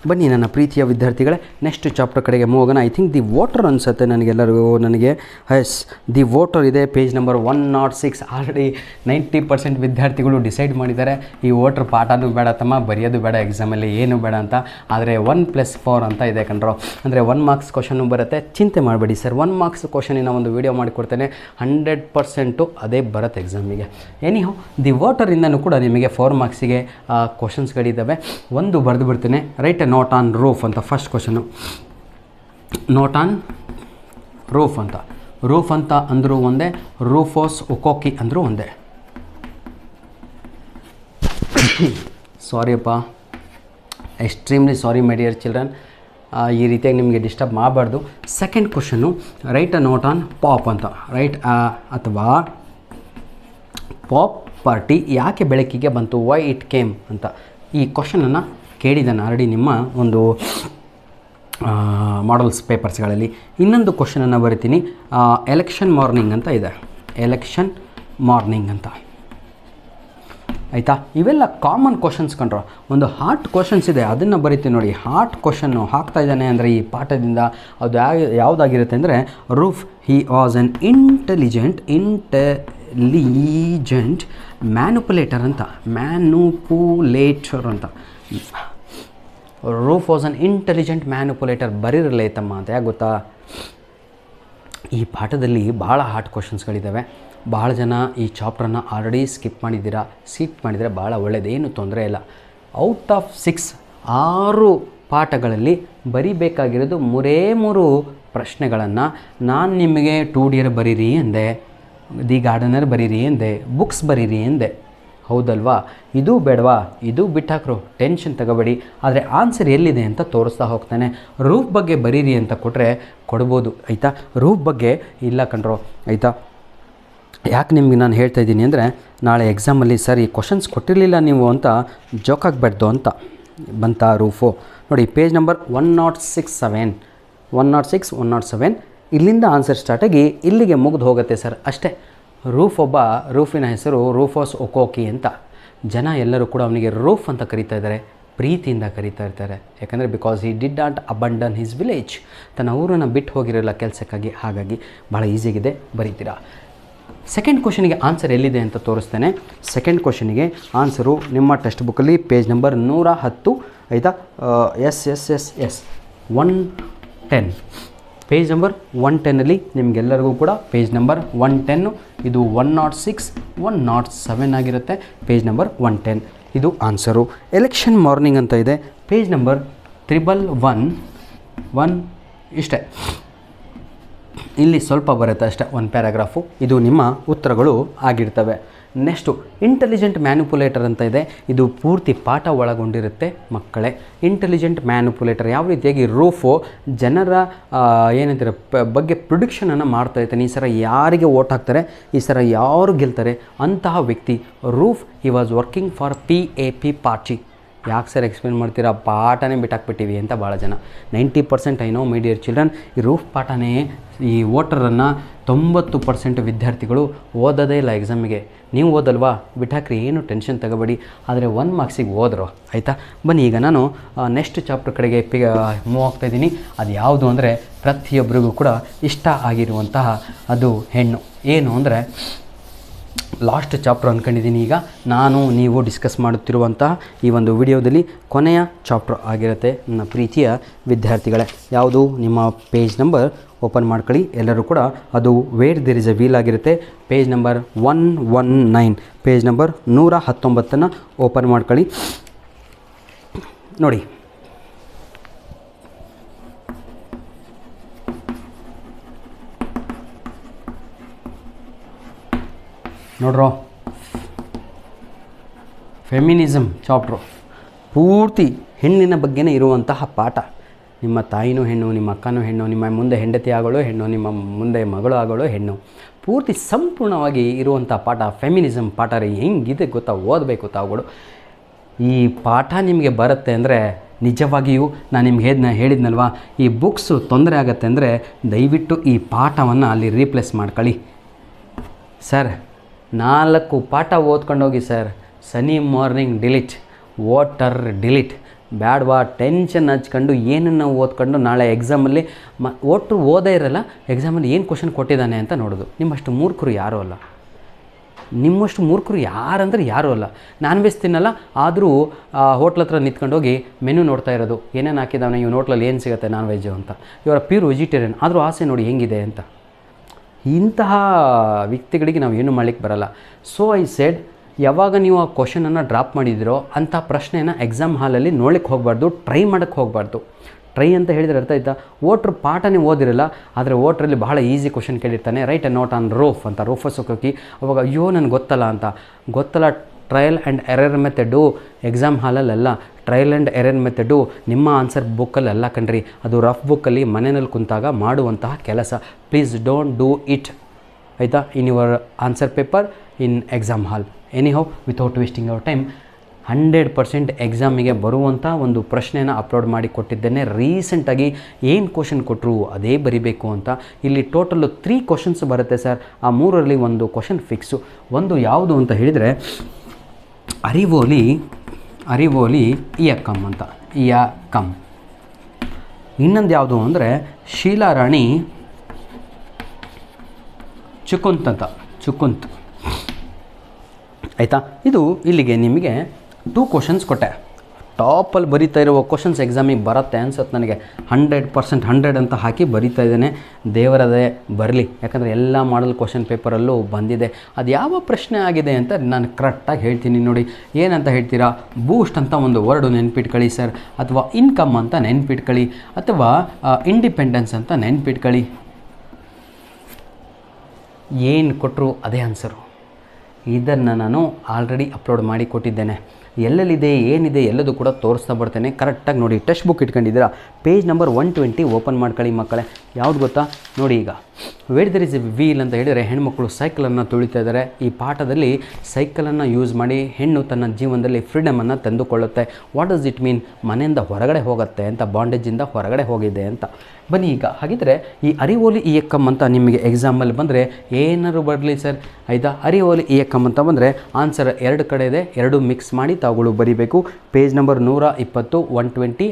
ಬನ್ನಿ ನನ್ನ ಪ್ರೀತಿಯ ವಿದ್ಯಾರ್ಥಿಗಳೇ, ನೆಕ್ಸ್ಟ್ ಚಾಪ್ಟರ್ ಕಡೆಗೆ ಮೂವ್ ಆಗೋಣ. ಐ ಥಿಂಕ್ ದಿ ವಾಟರ್ ಅನಿಸುತ್ತೆ ನನಗೆ ದಿ ವಾಟರ್ ಇದೆ ಪೇಜ್ ನಂಬರ್ 106. ಆಲ್ರೆಡಿ 90% ವಿದ್ಯಾರ್ಥಿಗಳು ಡಿಸೈಡ್ ಮಾಡಿದ್ದಾರೆ ಈ ವಾಟರ್ ಪಾಠನೂ ಬೇಡ ತಮ್ಮ, ಬರೆಯೋದು ಬೇಡ, ಎಕ್ಸಾಮಲ್ಲಿ ಏನು ಬೇಡ ಅಂತ. ಆದರೆ 1+4 ಅಂತ ಇದೆ ಕಣ್ರೋ. ಅಂದರೆ 1 ಮಾರ್ಕ್ಸ್ ಕ್ವಶನ್ನು ಬರುತ್ತೆ. ಚಿಂತೆ ಮಾಡಬೇಡಿ ಸರ್, 1 ಮಾರ್ಕ್ಸ್ ಕ್ವಶನಿನ ಒಂದು ವೀಡಿಯೋ ಮಾಡಿಕೊಡ್ತೇನೆ. 100% ಅದೇ ಬರುತ್ತೆ ಎಕ್ಸಾಮಿಗೆ. ಎನಿಹೌ ದಿ ವಾಟರಿಂದನೂ ಕೂಡ ನಿಮಗೆ 4 ಮಾರ್ಕ್ಸಿಗೆ ಕ್ವಶನ್ಸ್ಗಳಿದ್ದಾವೆ. ಒಂದು ಬರೆದು ಬಿಡ್ತೇನೆ. Write a note on Roof ಅಂತ first question. Note on Roof ಅಂತ ಅಂದರೂ ಒಂದೇ, ರೂಫೋಸ್ ಒಕೋಕಿ ಅಂದರೂ ಒಂದೇ. ಸಾರಿಯಪ್ಪ, extremely sorry my dear children. ಈ ರೀತಿಯಾಗಿ ನಿಮಗೆ ಡಿಸ್ಟರ್ಬ್ ಮಾಡಬಾರ್ದು. ಸೆಕೆಂಡ್ ಕ್ವಶನ್ನು write a note on pop ಅಂತ. ರೈಟ್ ಅಥವಾ ಪಾಪ್ ಪಾರ್ಟಿ ಯಾಕೆ ಬೆಳಕಿಗೆ ಬಂತು, ವೈ ಇಟ್ ಕೇಮ್ ಅಂತ. ಈ ಕ್ವಶನನ್ನು ಕೇಳಿದ್ದಾನೆ ಆಲ್ರೆಡಿ ನಿಮ್ಮ ಒಂದು ಮಾಡಲ್ಸ್ ಪೇಪರ್ಸ್ಗಳಲ್ಲಿ. ಇನ್ನೊಂದು ಕ್ವಶನನ್ನು ಬರಿತೀನಿ. ಎಲೆಕ್ಷನ್ ಮಾರ್ನಿಂಗ್ ಅಂತ ಇದೆ, ಎಲೆಕ್ಷನ್ ಮಾರ್ನಿಂಗ್ ಅಂತ. ಆಯಿತಾ? ಇವೆಲ್ಲ ಕಾಮನ್ ಕ್ವಶನ್ಸ್ ಕಂಡ್ರು. ಒಂದು ಹಾರ್ಟ್ ಕ್ವಶನ್ಸ್ ಇದೆ, ಅದನ್ನು ಬರಿತೀನಿ ನೋಡಿ. ಹಾರ್ಟ್ ಕ್ವಶನ್ನು ಹಾಕ್ತಾ ಇದ್ದಾನೆ ಅಂದರೆ ಈ ಪಾಠದಿಂದ ಅದು ಯಾವುದಾಗಿರುತ್ತೆ ಅಂದರೆ Roof he was an intelligent manipulator ಅಂತ. Roof was an intelligent manipulator ಬರೀರಲ್ಲ ತಮ್ಮ ಅಂತ. ಯಾಕೆ ಗೊತ್ತಾ, ಈ ಪಾಠದಲ್ಲಿ ಭಾಳ ಹಾರ್ಟ್ ಕ್ವಶನ್ಸ್ಗಳಿದ್ದಾವೆ. ಭಾಳ ಜನ ಈ ಚಾಪ್ಟರ್ನ ಆಲ್ರೆಡಿ ಸ್ಕಿಪ್ ಮಾಡಿದರೆ ಭಾಳ ಒಳ್ಳೆಯದು, ಏನು ತೊಂದರೆ ಇಲ್ಲ. ಔಟ್ ಆಫ್ 6 ಪಾಠಗಳಲ್ಲಿ ಬರಿಬೇಕಾಗಿರೋದು 3 ಪ್ರಶ್ನೆಗಳನ್ನು ನಾನು ನಿಮಗೆ 2D ಬರೀರಿ ಎಂದೆ, ದಿ ಗಾರ್ಡನರ್ ಬರೀರಿ ಎಂದೆ, ಬುಕ್ಸ್ ಬರೀರಿ ಎಂದೆ. ಹೌದಲ್ವಾ? ಇದು ಬೇಡವಾ? ಇದು ಬಿಟ್ಟಾಕ್ರು, ಟೆನ್ಷನ್ ತಗೋಬೇಡಿ. ಆದರೆ ಆನ್ಸರ್ ಎಲ್ಲಿದೆ ಅಂತ ತೋರಿಸ್ತಾ ಹೋಗ್ತಾನೆ. ರೂಫ್ ಬಗ್ಗೆ ಬರೀರಿ ಅಂತ ಕೊಟ್ಟರೆ ಕೊಡ್ಬೋದು, ಆಯಿತಾ? ರೂಫ್ ಬಗ್ಗೆ ಇಲ್ಲ ಕಣ್ರೋ, ಆಯಿತಾ? ಯಾಕೆ ನಿಮಗೆ ನಾನು ಹೇಳ್ತಾ ಇದ್ದೀನಿ ಅಂದರೆ, ನಾಳೆ ಎಕ್ಸಾಮಲ್ಲಿ ಸರ್ ಈ ಕ್ವಶನ್ಸ್ ಕೊಟ್ಟಿರಲಿಲ್ಲ ನೀವು ಅಂತ ಜೋಕಾಗಬಾರ್ದು ಅಂತ ಬಂತಾ ರೂಫು. ನೋಡಿ ಪೇಜ್ ನಂಬರ್ 106 ಇಲ್ಲಿಂದ ಆನ್ಸರ್ ಸ್ಟಾರ್ಟಾಗಿ ಇಲ್ಲಿಗೆ ಮುಗಿದು ಹೋಗುತ್ತೆ ಸರ್, ಅಷ್ಟೇ. ರೂಫಿನ ಹೆಸರು ರೂಫೋಸ್ ಒಕೋಕಿ ಅಂತ. ಜನ ಎಲ್ಲರೂ ಕೂಡ ಅವನಿಗೆ ರೂಫ್ ಅಂತ ಕರೀತಾ ಇದ್ದಾರೆ, ಪ್ರೀತಿಯಿಂದ ಕರೀತಾ ಇರ್ತಾರೆ. ಯಾಕಂದರೆ because he did not abandon his village, ತನ್ನ ಊರನ್ನು ಬಿಟ್ಟು ಹೋಗಿರಲ್ಲ ಕೆಲಸಕ್ಕಾಗಿ. ಹಾಗಾಗಿ ಭಾಳ ಈಸಿಯಾಗಿದೆ, ಬರೀತೀರಾ. ಸೆಕೆಂಡ್ ಕ್ವಶನಿಗೆ ಆನ್ಸರ್ ಎಲ್ಲಿದೆ ಅಂತ ತೋರಿಸ್ತೇನೆ. ಸೆಕೆಂಡ್ ಕ್ವಶನಿಗೆ ಆನ್ಸರು ನಿಮ್ಮ ಟೆಕ್ಸ್ಟ್ ಬುಕ್ಕಲ್ಲಿ ಪೇಜ್ ನಂಬರ್ 110, ಆಯಿತಾ? ಎಸ್ 110 ಪೇಜ್ ನಂಬರ್ 110ಅಲ್ಲಿ ನಿಮಗೆಲ್ಲರಿಗೂ ಕೂಡ ಪೇಜ್ ನಂಬರ್ 110. ಇದು 106, 107 ಆಗಿರುತ್ತೆ. ಪೇಜ್ ನಂಬರ್ 110 ಇದು ಆನ್ಸರು. ಎಲೆಕ್ಷನ್ ಮಾರ್ನಿಂಗ್ ಅಂತ ಇದೆ ಪೇಜ್ ನಂಬರ್ 111. ಇಷ್ಟೇ, ಇಲ್ಲಿ ಸ್ವಲ್ಪ ಬರುತ್ತೆ ಅಷ್ಟೇ, 1 ಪ್ಯಾರಾಗ್ರಾಫು. ಇದು ನಿಮ್ಮ ಉತ್ತರಗಳು ಆಗಿರ್ತವೆ. ನೆಕ್ಸ್ಟು ಇಂಟೆಲಿಜೆಂಟ್ ಮ್ಯಾನುಪುಲೇಟರ್ ಅಂತ ಇದೆ. ಇದು ಪೂರ್ತಿ ಪಾಠ ಒಳಗೊಂಡಿರುತ್ತೆ ಮಕ್ಕಳೇ. ಇಂಟೆಲಿಜೆಂಟ್ ಮ್ಯಾನುಪುಲೇಟರ್ ಯಾವ ರೀತಿಯಾಗಿ ರೂಫು ಜನರ ಏನಂತಾರೆ ಬಗ್ಗೆ ಪ್ರಿಡಿಕ್ಷನನ್ನು ಮಾಡ್ತಾ ಇರ್ತಾನೆ. ಈ ಸಲ ಯಾರಿಗೆ ಓಟ್ ಹಾಕ್ತಾರೆ, ಈ ಸಲ ಯಾರು ಗೆಲ್ತಾರೆ ಅಂತಹ ವ್ಯಕ್ತಿ roof. He was working for PAP party. ಯಾಕೆ ಸರ್ ಎಕ್ಸ್ಪ್ಲೇನ್ ಮಾಡ್ತೀರಾ, ಪಾಠನೇ ಬಿಟ್ಟಾಕ್ಬಿಟ್ಟಿವಿ ಅಂತ ಭಾಳ ಜನ. 90% I know my dear children, ಈ ರೂಫ್ ಪಾಠನೇ ಈ ವೋಟರನ್ನು 90% ವಿದ್ಯಾರ್ಥಿಗಳು ಓದೋದೇ ಇಲ್ಲ ಎಕ್ಸಾಮಿಗೆ. ನೀವು ಓದಲ್ವಾ, ಬಿಟ್ಟಾಕ್ರಿ, ಏನು ಟೆನ್ಷನ್ ತಗೋಬೇಡಿ. ಆದರೆ 1 ಮಾರ್ಕ್ಸಿಗೆ ಓದ್ರು ಆಯಿತಾ. ಬನ್ನಿ ಈಗ ನಾನು ನೆಕ್ಸ್ಟ್ ಚಾಪ್ಟರ್ ಕಡೆಗೆ ಮೂವ್ ಆಗ್ತಾಯಿದ್ದೀನಿ. ಅದು ಯಾವುದು ಅಂದರೆ ಪ್ರತಿಯೊಬ್ಬರಿಗೂ ಕೂಡ ಇಷ್ಟ ಆಗಿರುವಂತಹ ಅದು ಹೆಣ್ಣು. ಏನು ಅಂದರೆ ಲಾಸ್ಟ್ ಚಾಪ್ಟರ್ ಅಂದ್ಕೊಂಡಿದ್ದೀನಿ. ಈಗ ನಾನು ನೀವು ಡಿಸ್ಕಸ್ ಮಾಡುತ್ತಿರುವಂತಹ ಈ ಒಂದು ವಿಡಿಯೋದಲ್ಲಿ ಕೊನೆಯ ಚಾಪ್ಟರ್ ಆಗಿರುತ್ತೆ ನನ್ನ ಪ್ರೀತಿಯ ವಿದ್ಯಾರ್ಥಿಗಳೇ. ಯಾವುದು, ನಿಮ್ಮ ಪೇಜ್ ನಂಬರ್ ಓಪನ್ ಮಾಡ್ಕೊಳ್ಳಿ ಎಲ್ಲರೂ ಕೂಡ. ಅದು where there is a wheel ಆಗಿರುತ್ತೆ. Page number 119, page number 119 open ಮಾಡ್ಕೊಳ್ಳಿ. ನೋಡಿ, ನೋಡ್ರೋ, ಫೆಮಿನಿಸಮ್ ಚಾಪ್ಟ್ರು ಪೂರ್ತಿ ಹೆಣ್ಣಿನ ಬಗ್ಗೆನೇ ಇರುವಂತಹ ಪಾಠ. ನಿಮ್ಮ ತಾಯಿನೂ ಹೆಣ್ಣು, ನಿಮ್ಮ ಅಕ್ಕನೂ ಹೆಣ್ಣು, ನಿಮ್ಮ ಮುಂದೆ ಹೆಂಡತಿ ಆಗೋಳು ಹೆಣ್ಣು, ನಿಮ್ಮ ಮುಂದೆ ಮಗಳು ಆಗೋಳು ಹೆಣ್ಣು, ಪೂರ್ತಿ ಸಂಪೂರ್ಣವಾಗಿ ಇರುವಂಥ ಪಾಠ ಫೆಮಿನಿಸಮ್ ಪಾಠ ರೀ. ಹೆಂಗಿದೆ ಗೊತ್ತಾ, ಓದಬೇಕು ತಾವುಗಳು. ಈ ಪಾಠ ನಿಮಗೆ ಬರುತ್ತೆ ಅಂದರೆ ನಿಜವಾಗಿಯೂ ನಾನು ನಿಮ್ಗೆ ಹೇಳಿದ್ನಲ್ವ, ಈ ಬುಕ್ಸು ತೊಂದರೆ ಆಗುತ್ತೆ ಅಂದರೆ ದಯವಿಟ್ಟು ಈ ಪಾಠವನ್ನು ಅಲ್ಲಿ ರೀಪ್ಲೇಸ್ ಮಾಡ್ಕೊಳ್ಳಿ ಸರ್. 4 ಪಾಠ ಓದ್ಕೊಂಡೋಗಿ sir. Sunny morning delete, water delete, ಬ್ಯಾಡ್ವಾ ಟೆನ್ಷನ್ ಹಚ್ಕೊಂಡು ಏನನ್ನು ಓದ್ಕೊಂಡು ನಾಳೆ ಎಕ್ಸಾಮಲ್ಲಿ ಒಟ್ಟು ಓದೇ ಇರಲ್ಲ, ಎಕ್ಸಾಮಲ್ಲಿ ಏನು ಕ್ವಶನ್ ಕೊಟ್ಟಿದ್ದಾನೆ ಅಂತ ನೋಡೋದು. ನಿಮ್ಮಷ್ಟು ಮೂರ್ಖರು ಯಾರೂ ಅಲ್ಲ, ನಿಮ್ಮಷ್ಟು ಮೂರ್ಖರು ಯಾರಂದ್ರೆ ಯಾರೂ ಅಲ್ಲ. ನಾನ್ ವೆಜ್ ತಿನ್ನಲ್ಲ, ಆದರೂ ಹೋಟ್ಲ್ ಹತ್ರ ನಿಂತ್ಕೊಂಡೋಗಿ ಮೆನು ನೋಡ್ತಾ ಇರೋದು, ಏನೇನು ಹಾಕಿದ್ದಾನೆ ಇವನು ಹೋಟ್ಲಲ್ಲಿ ಏನು ಸಿಗುತ್ತೆ ನಾನ್ ವೆಜ್ಜು ಅಂತ. ಇವರ ಪ್ಯೂರ್ ವೆಜಿಟೇರಿಯನ್, ಆದರೂ ಆಸೆ ನೋಡಿ ಹೆಂಗಿದೆ ಅಂತ. ಇಂತಹ ವ್ಯಕ್ತಿಗಳಿಗೆ ನಾವು ಏನು ಮಾಡಲಿಕ್ಕೆ ಬರಲ್ಲ. ಸೊ ಐ ಸೆಡ್, ಯಾವಾಗ ನೀವು ಆ ಕ್ವಶನನ್ನು ಡ್ರಾಪ್ ಮಾಡಿದಿರೋ ಅಂಥ ಪ್ರಶ್ನೆಯನ್ನು ಎಕ್ಸಾಮ್ ಹಾಲಲ್ಲಿ ನೋಡ್ಲಿಕ್ಕೆ ಹೋಗಬಾರ್ದು, ಟ್ರೈ ಮಾಡೋಕ್ಕೆ ಹೋಗಬಾರ್ದು. ಟ್ರೈ ಅಂತ ಹೇಳಿದರೆ ಅರ್ಥ ಆಯ್ತಾ, ವೋಟ್ರ್ ಪಾಠನೇ ಓದಿರಲ್ಲ, ಆದರೆ ವೋಟ್ರಲ್ಲಿ ಬಹಳ ಈಸಿ ಕ್ವಶನ್ ಕೇಳಿರ್ತಾನೆ. Write a note on Roof ಅಂತ, ರೋಫಸ್ ಹೋಗಿ ಅವಾಗ ಅಯ್ಯೋ ನನಗೆ ಗೊತ್ತಲ್ಲ ಅಂತ. ಗೊತ್ತಲ್ಲ, trial and error method exam ಹಾಲಲ್ಲೆಲ್ಲ. ಟ್ರಯಲ್ ಆ್ಯಂಡ್ ಎರರ್ ಮೆಥಡು ನಿಮ್ಮ ಆನ್ಸರ್ ಬುಕ್ಕಲ್ಲೆಲ್ಲ ಕಣ್ರಿ, ಅದು ರಫ್ ಬುಕ್ಕಲ್ಲಿ ಮನೆಯಲ್ಲಿ ಕುಂತಾಗ ಮಾಡುವಂತಹ ಕೆಲಸ. ಪ್ಲೀಸ್ ಡೋಂಟ್ ಡೂ ಇಟ್ ಆಯಿತಾ, in your answer paper in exam hall. Anyhow, without wasting our time 100% ಎಕ್ಸಾಮಿಗೆ ಬರುವಂಥ ಒಂದು ಪ್ರಶ್ನೆಯನ್ನು ಅಪ್ಲೋಡ್ ಮಾಡಿ ಕೊಟ್ಟಿದ್ದೇನೆ. ರೀಸೆಂಟಾಗಿ ಏನು ಕ್ವಶನ್ ಕೊಟ್ಟರು ಅದೇ ಬರಿಬೇಕು ಅಂತ. ಇಲ್ಲಿ ಟೋಟಲ್ಲು 3 ಕ್ವಶನ್ಸ್ ಬರುತ್ತೆ ಸರ್. ಆ 3ರಲ್ಲಿ ಒಂದು ಕ್ವಶನ್ ಫಿಕ್ಸು. ಒಂದು ಯಾವುದು ಅಂತ ಹೇಳಿದರೆ ಅರಿವೋಲಿ ಇಯಕ್ಕಮ್ ಅಂತ, ಇಯಕ್ಕಮ್. ಇನ್ನೊಂದು ಯಾವುದು ಅಂದರೆ ಶೀಲಾರಾಣಿ ಚುಕುಂತ್ ಅಂತ, ಚುಕುಂತ್ ಆಯಿತಾ. ಇದು ಇಲ್ಲಿಗೆ ನಿಮಗೆ 2 ಕ್ವಶನ್ಸ್ ಕೊಟ್ಟೆ. ಟಾಪಲ್ಲಿ ಬರಿತಾ ಇರುವ ಕ್ವಶನ್ಸ್ ಎಕ್ಸಾಮಿಗೆ ಬರುತ್ತೆ ಅನ್ಸುತ್ತೆ ನನಗೆ. 100% 100 ಅಂತ ಹಾಕಿ ಬರಿತಾ ಇದ್ದೇನೆ. ದೇವರದೇ ಬರಲಿ, ಯಾಕಂದರೆ ಎಲ್ಲ ಮಾಡಲ್ ಕ್ವಶನ್ ಪೇಪರಲ್ಲೂ ಬಂದಿದೆ. ಅದು ಯಾವ ಪ್ರಶ್ನೆ ಆಗಿದೆ ಅಂತ ನಾನು ಕರೆಕ್ಟಾಗಿ ಹೇಳ್ತೀನಿ ನೋಡಿ. ಏನಂತ ಹೇಳ್ತೀರಾ, ಬೂಸ್ಟ್ ಅಂತ ಒಂದು ವರ್ಡು ನೆನ್ಪಿಟ್ಕೊಳ್ಳಿ ಸರ್, ಅಥವಾ ಇನ್ಕಮ್ ಅಂತ ನೆನ್ಪಿಟ್ಕೊಳ್ಳಿ, ಅಥವಾ ಇಂಡಿಪೆಂಡೆನ್ಸ್ ಅಂತ ನೆನ್ಪಿಟ್ಕೊಳ್ಳಿ. ಏನು ಕೊಟ್ಟರು ಅದೇ ಆನ್ಸರು. ಇದನ್ನು ನಾನು ಆಲ್ರೆಡಿ ಅಪ್ಲೋಡ್ ಮಾಡಿ ಕೊಟ್ಟಿದ್ದೇನೆ. ಎಲ್ಲೆಲ್ಲಿದೆ ಏನಿದೆ ಎಲ್ಲದೂ ಕೂಡ ತೋರಿಸ್ತಾ ಬರ್ತೇನೆ. ಕರೆಕ್ಟಾಗಿ ನೋಡಿ. ಟೆಕ್ಸ್ಟ್ ಬುಕ್ ಇಟ್ಕೊಂಡಿದ್ದೀರಾ, ಪೇಜ್ ನಂಬರ್ 120 ಓಪನ್ ಮಾಡ್ಕೊಳ್ಳಿ ಮಕ್ಕಳೇ. ಯಾವುದು ಗೊತ್ತಾ ನೋಡಿ, ಈಗ where there is a wheel ಅಂತ ಹೇಳಿದರೆ ಹೆಣ್ಮಕ್ಳು ಸೈಕಲನ್ನು ತುಳಿತಾ ಇದ್ದಾರೆ. ಈ ಪಾಠದಲ್ಲಿ ಸೈಕಲನ್ನು ಯೂಸ್ ಮಾಡಿ ಹೆಣ್ಣು ತನ್ನ ಜೀವನದಲ್ಲಿ ಫ್ರೀಡಮನ್ನು ತಂದುಕೊಳ್ಳುತ್ತೆ. ವಾಟ್ ಡಸ್ ಇಟ್ ಮೀನ್, ಮನೆಯಿಂದ ಹೊರಗಡೆ ಹೋಗುತ್ತೆ ಅಂತ, ಬಾಂಡೇಜಿಂದ ಹೊರಗಡೆ ಹೋಗಿದೆ ಅಂತ. ಬನ್ನಿ ಈಗ ಹಾಗಿದ್ರೆ ಈ ಅರಿವೋಲಿ ಇಯಕ್ಕಮ್ ಅಂತ ನಿಮಗೆ ಎಕ್ಸಾಮಲ್ಲಿ ಬಂದರೆ ಏನಾದ್ರು ಬರಲಿ ಸರ್ ಆಯಿತಾ. ಅರಿವೋಲಿ ಇಯಕ್ಕಮ್ ಅಂತ ಬಂದರೆ ಆನ್ಸರ್ 2 ಕಡೆ ಇದೆ, 2 ಮಿಕ್ಸ್ ಮಾಡಿ ತಾವುಗಳು ಬರೀಬೇಕು. ಪೇಜ್ ನಂಬರ್ 120, 120,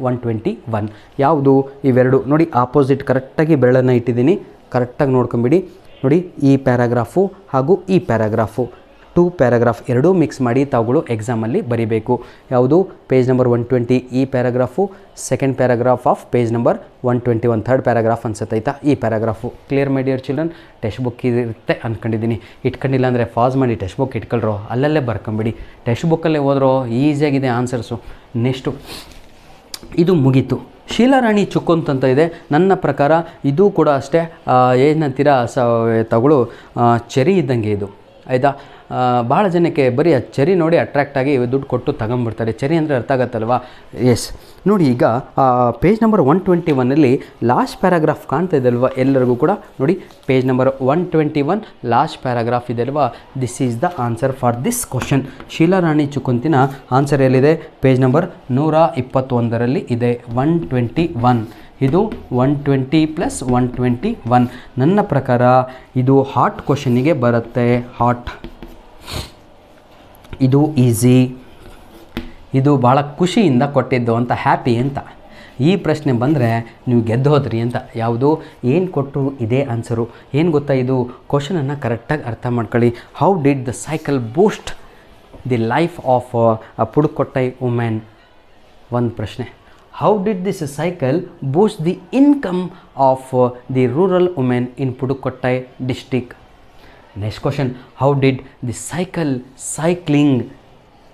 121 ಯಾವುದು ಇವೆರಡು ನೋಡಿ. ಆಪೋಸಿಟ್ ಕರೆಕ್ಟಾಗಿ ಬೆರಳನ್ನು ಇಟ್ಟಿದ್ದೀನಿ, ಕರೆಕ್ಟಾಗಿ ನೋಡ್ಕೊಂಬಿಡಿ ನೋಡಿ. ಈ ಪ್ಯಾರಾಗ್ರಾಫು ಹಾಗೂ ಈ ಪ್ಯಾರಾಗ್ರಾಫು 2 ಪ್ಯಾರಾಗ್ರಾಫ್ ಎರಡೂ ಮಿಕ್ಸ್ ಮಾಡಿ ತಾವುಗಳು ಎಕ್ಸಾಮಲ್ಲಿ ಬರೀಬೇಕು. ಯಾವುದು, ಪೇಜ್ ನಂಬರ್ 120 ಈ paragraph, second paragraph of page number 121 third paragraph ಅನ್ಸುತ್ತೆ ಆಯಿತಾ. ಈ ಪ್ಯಾರಾಗ್ರಾಫು ಕ್ಲಿಯರ್ ಮೈ ಡಿಯರ್ ಚಿಲ್ಡ್ರನ್. ಟೆಕ್ಸ್ಟ್ ಬುಕ್ ಇರುತ್ತೆ ಅಂದ್ಕೊಂಡಿದ್ದೀನಿ. ಇಟ್ಕೊಂಡಿಲ್ಲ ಅಂದರೆ ಪಾಸ್ ಮಾಡಿ ಟೆಕ್ಸ್ಟ್ ಬುಕ್ ಇಟ್ಕೊಳ್ರೋ, ಅಲ್ಲಲ್ಲೇ ಬರ್ಕೊಂಬಿಡಿ. ಟೆಕ್ಸ್ಟ್ ಬುಕ್ಕಲ್ಲೇ ಹೋದ್ರೋ ಈಸಿಯಾಗಿದೆ ಆನ್ಸರ್ಸು. ನೆಕ್ಸ್ಟು ಇದು ಮುಗೀತು. ಶೀಲಾರಾಣಿ ಚುಕುಂತ್ ಅಂತ ಇದೆ. ನನ್ನ ಪ್ರಕಾರ ಇದು ಕೂಡ ಅಷ್ಟೇ ಏನಂತೀರ ತಗೊಳ್ಳು ಚೆರಿ ಇದ್ದಂಗೆ ಇದು ಆಯಿತಾ. ಭಾಳ ಜನಕ್ಕೆ ಬರೀ ಆ ಚೆರಿ ನೋಡಿ ಅಟ್ರ್ಯಾಕ್ಟ್ ಆಗಿ ದುಡ್ಡು ಕೊಟ್ಟು ತಗೊಂಬಿಡ್ತಾರೆ. ಚೆರಿ ಅಂದರೆ ಅರ್ಥ ಆಗುತ್ತಲ್ವಾ? ಎಸ್, ನೋಡಿ ಈಗ ಪೇಜ್ ನಂಬರ್ 121 ಲಾಸ್ಟ್ ಪ್ಯಾರಾಗ್ರಾಫ್ ಕಾಣ್ತಾ ಇದೆ ಅಲ್ವಾ ಎಲ್ಲರಿಗೂ ಕೂಡ? ನೋಡಿ ಪೇಜ್ ನಂಬರ್ 121 ಲಾಸ್ಟ್ ಪ್ಯಾರಾಗ್ರಾಫ್ ಇದೆ ಅಲ್ವಾ? This is the answer for this question. Sheela Rani ಚುಕುಂತಿನ ಆನ್ಸರ್ ಎಲ್ಲಿದೆ? ಪೇಜ್ ನಂಬರ್ 121 ಇದೆ. 121 ಇದು 120 + 121. ನನ್ನ ಪ್ರಕಾರ ಇದು ಹಾಟ್ ಕ್ವಶನಿಗೆ ಬರುತ್ತೆ. ಹಾಟ್, ಇದು ಈಸಿ, ಇದು ಭಾಳ ಖುಷಿಯಿಂದ ಕೊಟ್ಟಿದ್ದು ಅಂತ, ಹ್ಯಾಪಿ ಅಂತ. ಈ ಪ್ರಶ್ನೆ ಬಂದರೆ ನೀವು ಗೆದ್ದು ಹೋದ್ರಿ ಅಂತ. ಯಾವುದು ಏನು ಕೊಟ್ಟರು ಇದೇ ಆನ್ಸರು. ಏನು ಗೊತ್ತಾ, ಇದು ಕ್ವಶನನ್ನು ಕರೆಕ್ಟಾಗಿ ಅರ್ಥ ಮಾಡ್ಕೊಳ್ಳಿ. How did the cycle boost the life of a Pudukkottai women? ಒಂದು ಪ್ರಶ್ನೆ. How did this cycle boost the income of the rural women in Pudukkottai district? Next question. How did the cycling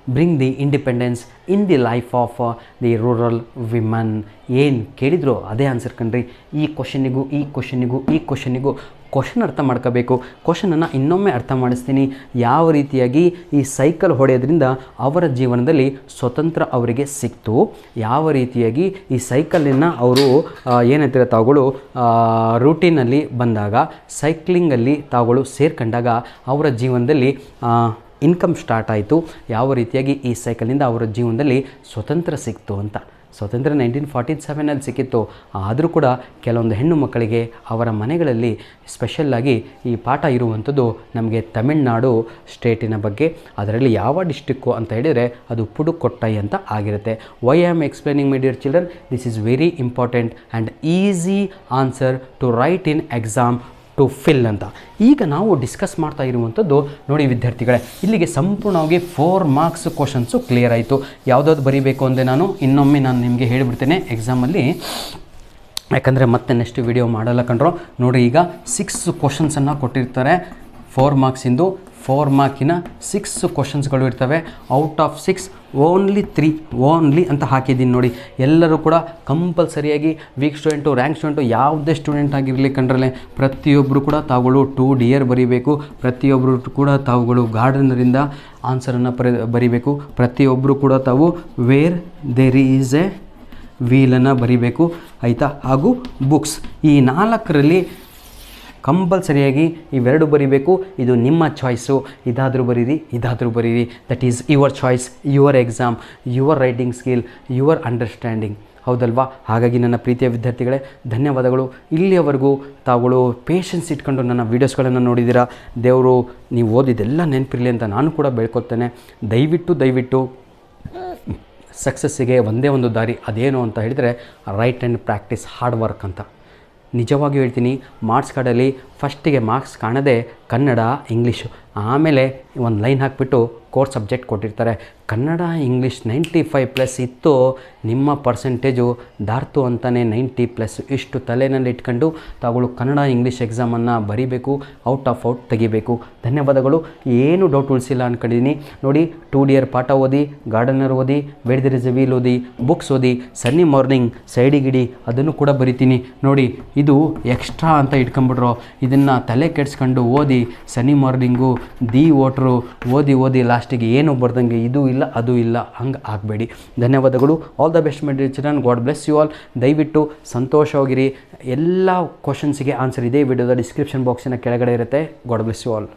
bring the independence in the life of the rural women? ಏನು ಕೇಳಿದ್ರು ಅದೇ answer ಕಣ್ರಿ. ಈ ಕ್ವಶನಿಗೂ question ಅರ್ಥ ಮಾಡ್ಕೋಬೇಕು. ಕ್ವಶನನ್ನು ಇನ್ನೊಮ್ಮೆ ಅರ್ಥ ಮಾಡಿಸ್ತೀನಿ. ಯಾವ ರೀತಿಯಾಗಿ ಈ ಸೈಕಲ್ ಹೊಡೆಯೋದ್ರಿಂದ ಅವರ ಜೀವನದಲ್ಲಿ ಸ್ವತಂತ್ರ ಅವರಿಗೆ ಸಿಕ್ತು, ಯಾವ ರೀತಿಯಾಗಿ ಈ ಸೈಕಲನ್ನು ಅವರು ಏನಂತಾರೆ ತಾವುಗಳು ರೂಟೀನಲ್ಲಿ ಬಂದಾಗ, ಸೈಕ್ಲಿಂಗಲ್ಲಿ ತಾವುಗಳು ಸೇರ್ಕೊಂಡಾಗ ಅವರ ಜೀವನದಲ್ಲಿ ಇನ್ಕಮ್ ಸ್ಟಾರ್ಟ್ ಆಯಿತು, ಯಾವ ರೀತಿಯಾಗಿ ಈ ಸೈಕಲಿಂದ ಅವರ ಜೀವನದಲ್ಲಿ ಸ್ವತಂತ್ರ ಸಿಕ್ತು ಅಂತ. ಸ್ವತಂತ್ರ 1947 ಸಿಕ್ಕಿತ್ತು. ಆದರೂ ಕೂಡ ಕೆಲವೊಂದು ಹೆಣ್ಣು ಮಕ್ಕಳಿಗೆ ಅವರ ಮನೆಗಳಲ್ಲಿ ಸ್ಪೆಷಲ್ಲಾಗಿ ಈ ಪಾಠ ಇರುವಂಥದ್ದು ನಮಗೆ ತಮಿಳುನಾಡು ಸ್ಟೇಟಿನ ಬಗ್ಗೆ. ಅದರಲ್ಲಿ ಯಾವ ಡಿಸ್ಟಿಕ್ಕು ಅಂತ ಹೇಳಿದರೆ ಅದು ಪುಡುಕೊಟ್ಟೈ ಅಂತ ಆಗಿರುತ್ತೆ. Why I am explaining my dear children, this is very important and easy answer to write in exam to fill ಅಂತ. ಈಗ ನಾವು ಡಿಸ್ಕಸ್ ಮಾಡ್ತಾ ಇರುವಂಥದ್ದು ನೋಡಿ ವಿದ್ಯಾರ್ಥಿಗಳೇ, ಇಲ್ಲಿಗೆ ಸಂಪೂರ್ಣವಾಗಿ 4 ಮಾರ್ಕ್ಸ್ ಕ್ವಶನ್ಸು ಕ್ಲಿಯರ್ ಆಯಿತು. ಯಾವುದಾದ್ರು ಬರೀಬೇಕು ಅಂದರೆ ಇನ್ನೊಮ್ಮೆ ನಾನು ನಿಮಗೆ ಹೇಳಿಬಿಡ್ತೇನೆ ಎಕ್ಸಾಮಲ್ಲಿ, ಯಾಕಂದರೆ ಮತ್ತೆ ನೆಕ್ಸ್ಟ್ ವಿಡಿಯೋ ಮಾಡಲ್ಲ ಕಣ್ರೋ. ನೋಡಿ ಈಗ 6 ಕ್ವಶನ್ಸನ್ನು ಕೊಟ್ಟಿರ್ತಾರೆ 4 ಮಾರ್ಕ್ಸಿಂದು. 4 ಮಾರ್ಕಿನ 6 ಕ್ವಶನ್ಸ್ಗಳು ಇರ್ತವೆ. ಔಟ್ ಆಫ್ 6 ಓನ್ಲಿ 3 ಅಂತ ಹಾಕಿದ್ದೀನಿ ನೋಡಿ. ಎಲ್ಲರೂ ಕೂಡ ಕಂಪಲ್ಸರಿಯಾಗಿ ವೀಕ್ ಸ್ಟೂಡೆಂಟು, ರ್ಯಾಂಕ್ ಸ್ಟೂಡೆಂಟು, ಯಾವುದೇ ಸ್ಟೂಡೆಂಟ್ ಆಗಿರಲಿ ಕಂಡ್ರಲ್ಲೇ ಪ್ರತಿಯೊಬ್ಬರು ಕೂಡ ತಾವುಗಳು 2 ಡಿಯರ್ ಬರೀಬೇಕು. ಪ್ರತಿಯೊಬ್ಬರು ಕೂಡ ತಾವುಗಳು ಗಾರ್ಡನರಿಂದ ಆನ್ಸರನ್ನು ಬರೀಬೇಕು. ಪ್ರತಿಯೊಬ್ಬರು ಕೂಡ ತಾವು ವೇರ್ ದೇರ್ ಈಸ್ ಎ ವೀಲನ್ನು ಬರೀಬೇಕು, ಆಯಿತಾ. ಹಾಗೂ ಬುಕ್ಸ್, ಈ 4ರಲ್ಲಿ ಕಂಪಲ್ಸರಿಯಾಗಿ ಇವೆರಡು ಬರೀಬೇಕು. ಇದು ನಿಮ್ಮ ಚಾಯ್ಸು. ಇದಾದರೂ ಬರೀರಿ. That is your choice, your exam, your writing skill, your understanding, ಹೌದಲ್ವಾ? ಹಾಗಾಗಿ ನನ್ನ ಪ್ರೀತಿಯ ವಿದ್ಯಾರ್ಥಿಗಳೇ, ಧನ್ಯವಾದಗಳು. ಇಲ್ಲಿಯವರೆಗೂ ತಾವುಗಳು ಪೇಷನ್ಸ್ ಇಟ್ಕೊಂಡು ನನ್ನ ವೀಡಿಯೋಸ್ಗಳನ್ನು ನೋಡಿದ್ದೀರಾ. ದೇವರು ನೀವು ಓದಿದ್ದೆಲ್ಲ ನೆನಪಿರಲಿ ಅಂತ ನಾನು ಕೂಡ ಬೇಡ್ಕೊತೇನೆ. ದಯವಿಟ್ಟು ಸಕ್ಸಸ್ಸಿಗೆ ಒಂದೇ ಒಂದು ದಾರಿ, ಅದೇನು ಅಂತ ಹೇಳಿದರೆ right and practice, hard work ಅಂತ. ನಿಜವಾಗಿಯೂ ಹೇಳ್ತೀನಿ, ಮಾರ್ಕ್ಸ್ ಕಾರ್ಡಲ್ಲಿ ಫಸ್ಟಿಗೆ ಮಾರ್ಕ್ಸ್ ಕಾಣದೆ ಕನ್ನಡ, ಇಂಗ್ಲೀಷು, ಆಮೇಲೆ ಒಂದು ಲೈನ್ ಹಾಕಿಬಿಟ್ಟು ಕೋರ್ ಸಬ್ಜೆಕ್ಟ್ ಕೊಟ್ಟಿರ್ತಾರೆ. ಕನ್ನಡ ಇಂಗ್ಲೀಷ್ 95+ ಇತ್ತು, ನಿಮ್ಮ ಪರ್ಸೆಂಟೇಜು ದಾರ್ತು ಅಂತಲೇ 90+. ಇಷ್ಟು ತಲೆಯಲ್ಲಿ ಇಟ್ಕೊಂಡು ತಾವುಗಳು ಕನ್ನಡ ಇಂಗ್ಲೀಷ್ ಎಕ್ಸಾಮನ್ನು ಬರೀಬೇಕು, ಔಟ್ ಆಫ್ ಔಟ್ ತೆಗಿಬೇಕು. ಧನ್ಯವಾದಗಳು. ಏನು ಡೌಟ್ ಉಳಿಸಿಲ್ಲ ಅಂದ್ಕೊಂಡಿದ್ದೀನಿ. ನೋಡಿ, 2 ಡಿಯರ್ ಪಾಠ ಓದಿ, ಗಾರ್ಡನರ್ ಓದಿ, where there is a wheel ಓದಿ, ಬುಕ್ಸ್ ಓದಿ, ಸನ್ನಿ ಮಾರ್ನಿಂಗ್ ಸೈಡಿಗಿಡಿ ಅದನ್ನು ಕೂಡ ಬರಿತೀನಿ. ನೋಡಿ, ಇದು ಎಕ್ಸ್ಟ್ರಾ ಅಂತ ಇಟ್ಕೊಂಬಿಟ್ರು. ಇದನ್ನು ತಲೆ ಕೆಡಿಸ್ಕೊಂಡು ಓದಿ, ಸನ್ನಿ ಮಾರ್ನಿಂಗು, ದಿ ವೋಟ್ರು ಓದಿ ಲಾಸ್ಟಿಗೆ ಏನು ಬರ್ದಂಗೆ ಇದು ಇಲ್ಲ ಅದು ಇಲ್ಲ ಹಂಗೆ ಆಗಬೇಡಿ. ಧನ್ಯವಾದಗಳು. All the best my dear children. God bless you all. ದಯವಿಟ್ಟು ಸಂತೋಷವಾಗಿರಿ. ಎಲ್ಲ ಕ್ವಶನ್ಸಿಗೆ ಆನ್ಸರ್ ಇದೇ ವಿಡಿಯೋದ ಡಿಸ್ಕ್ರಿಪ್ಷನ್ ಬಾಕ್ಸಿನ ಕೆಳಗಡೆ ಇರುತ್ತೆ. God bless you all.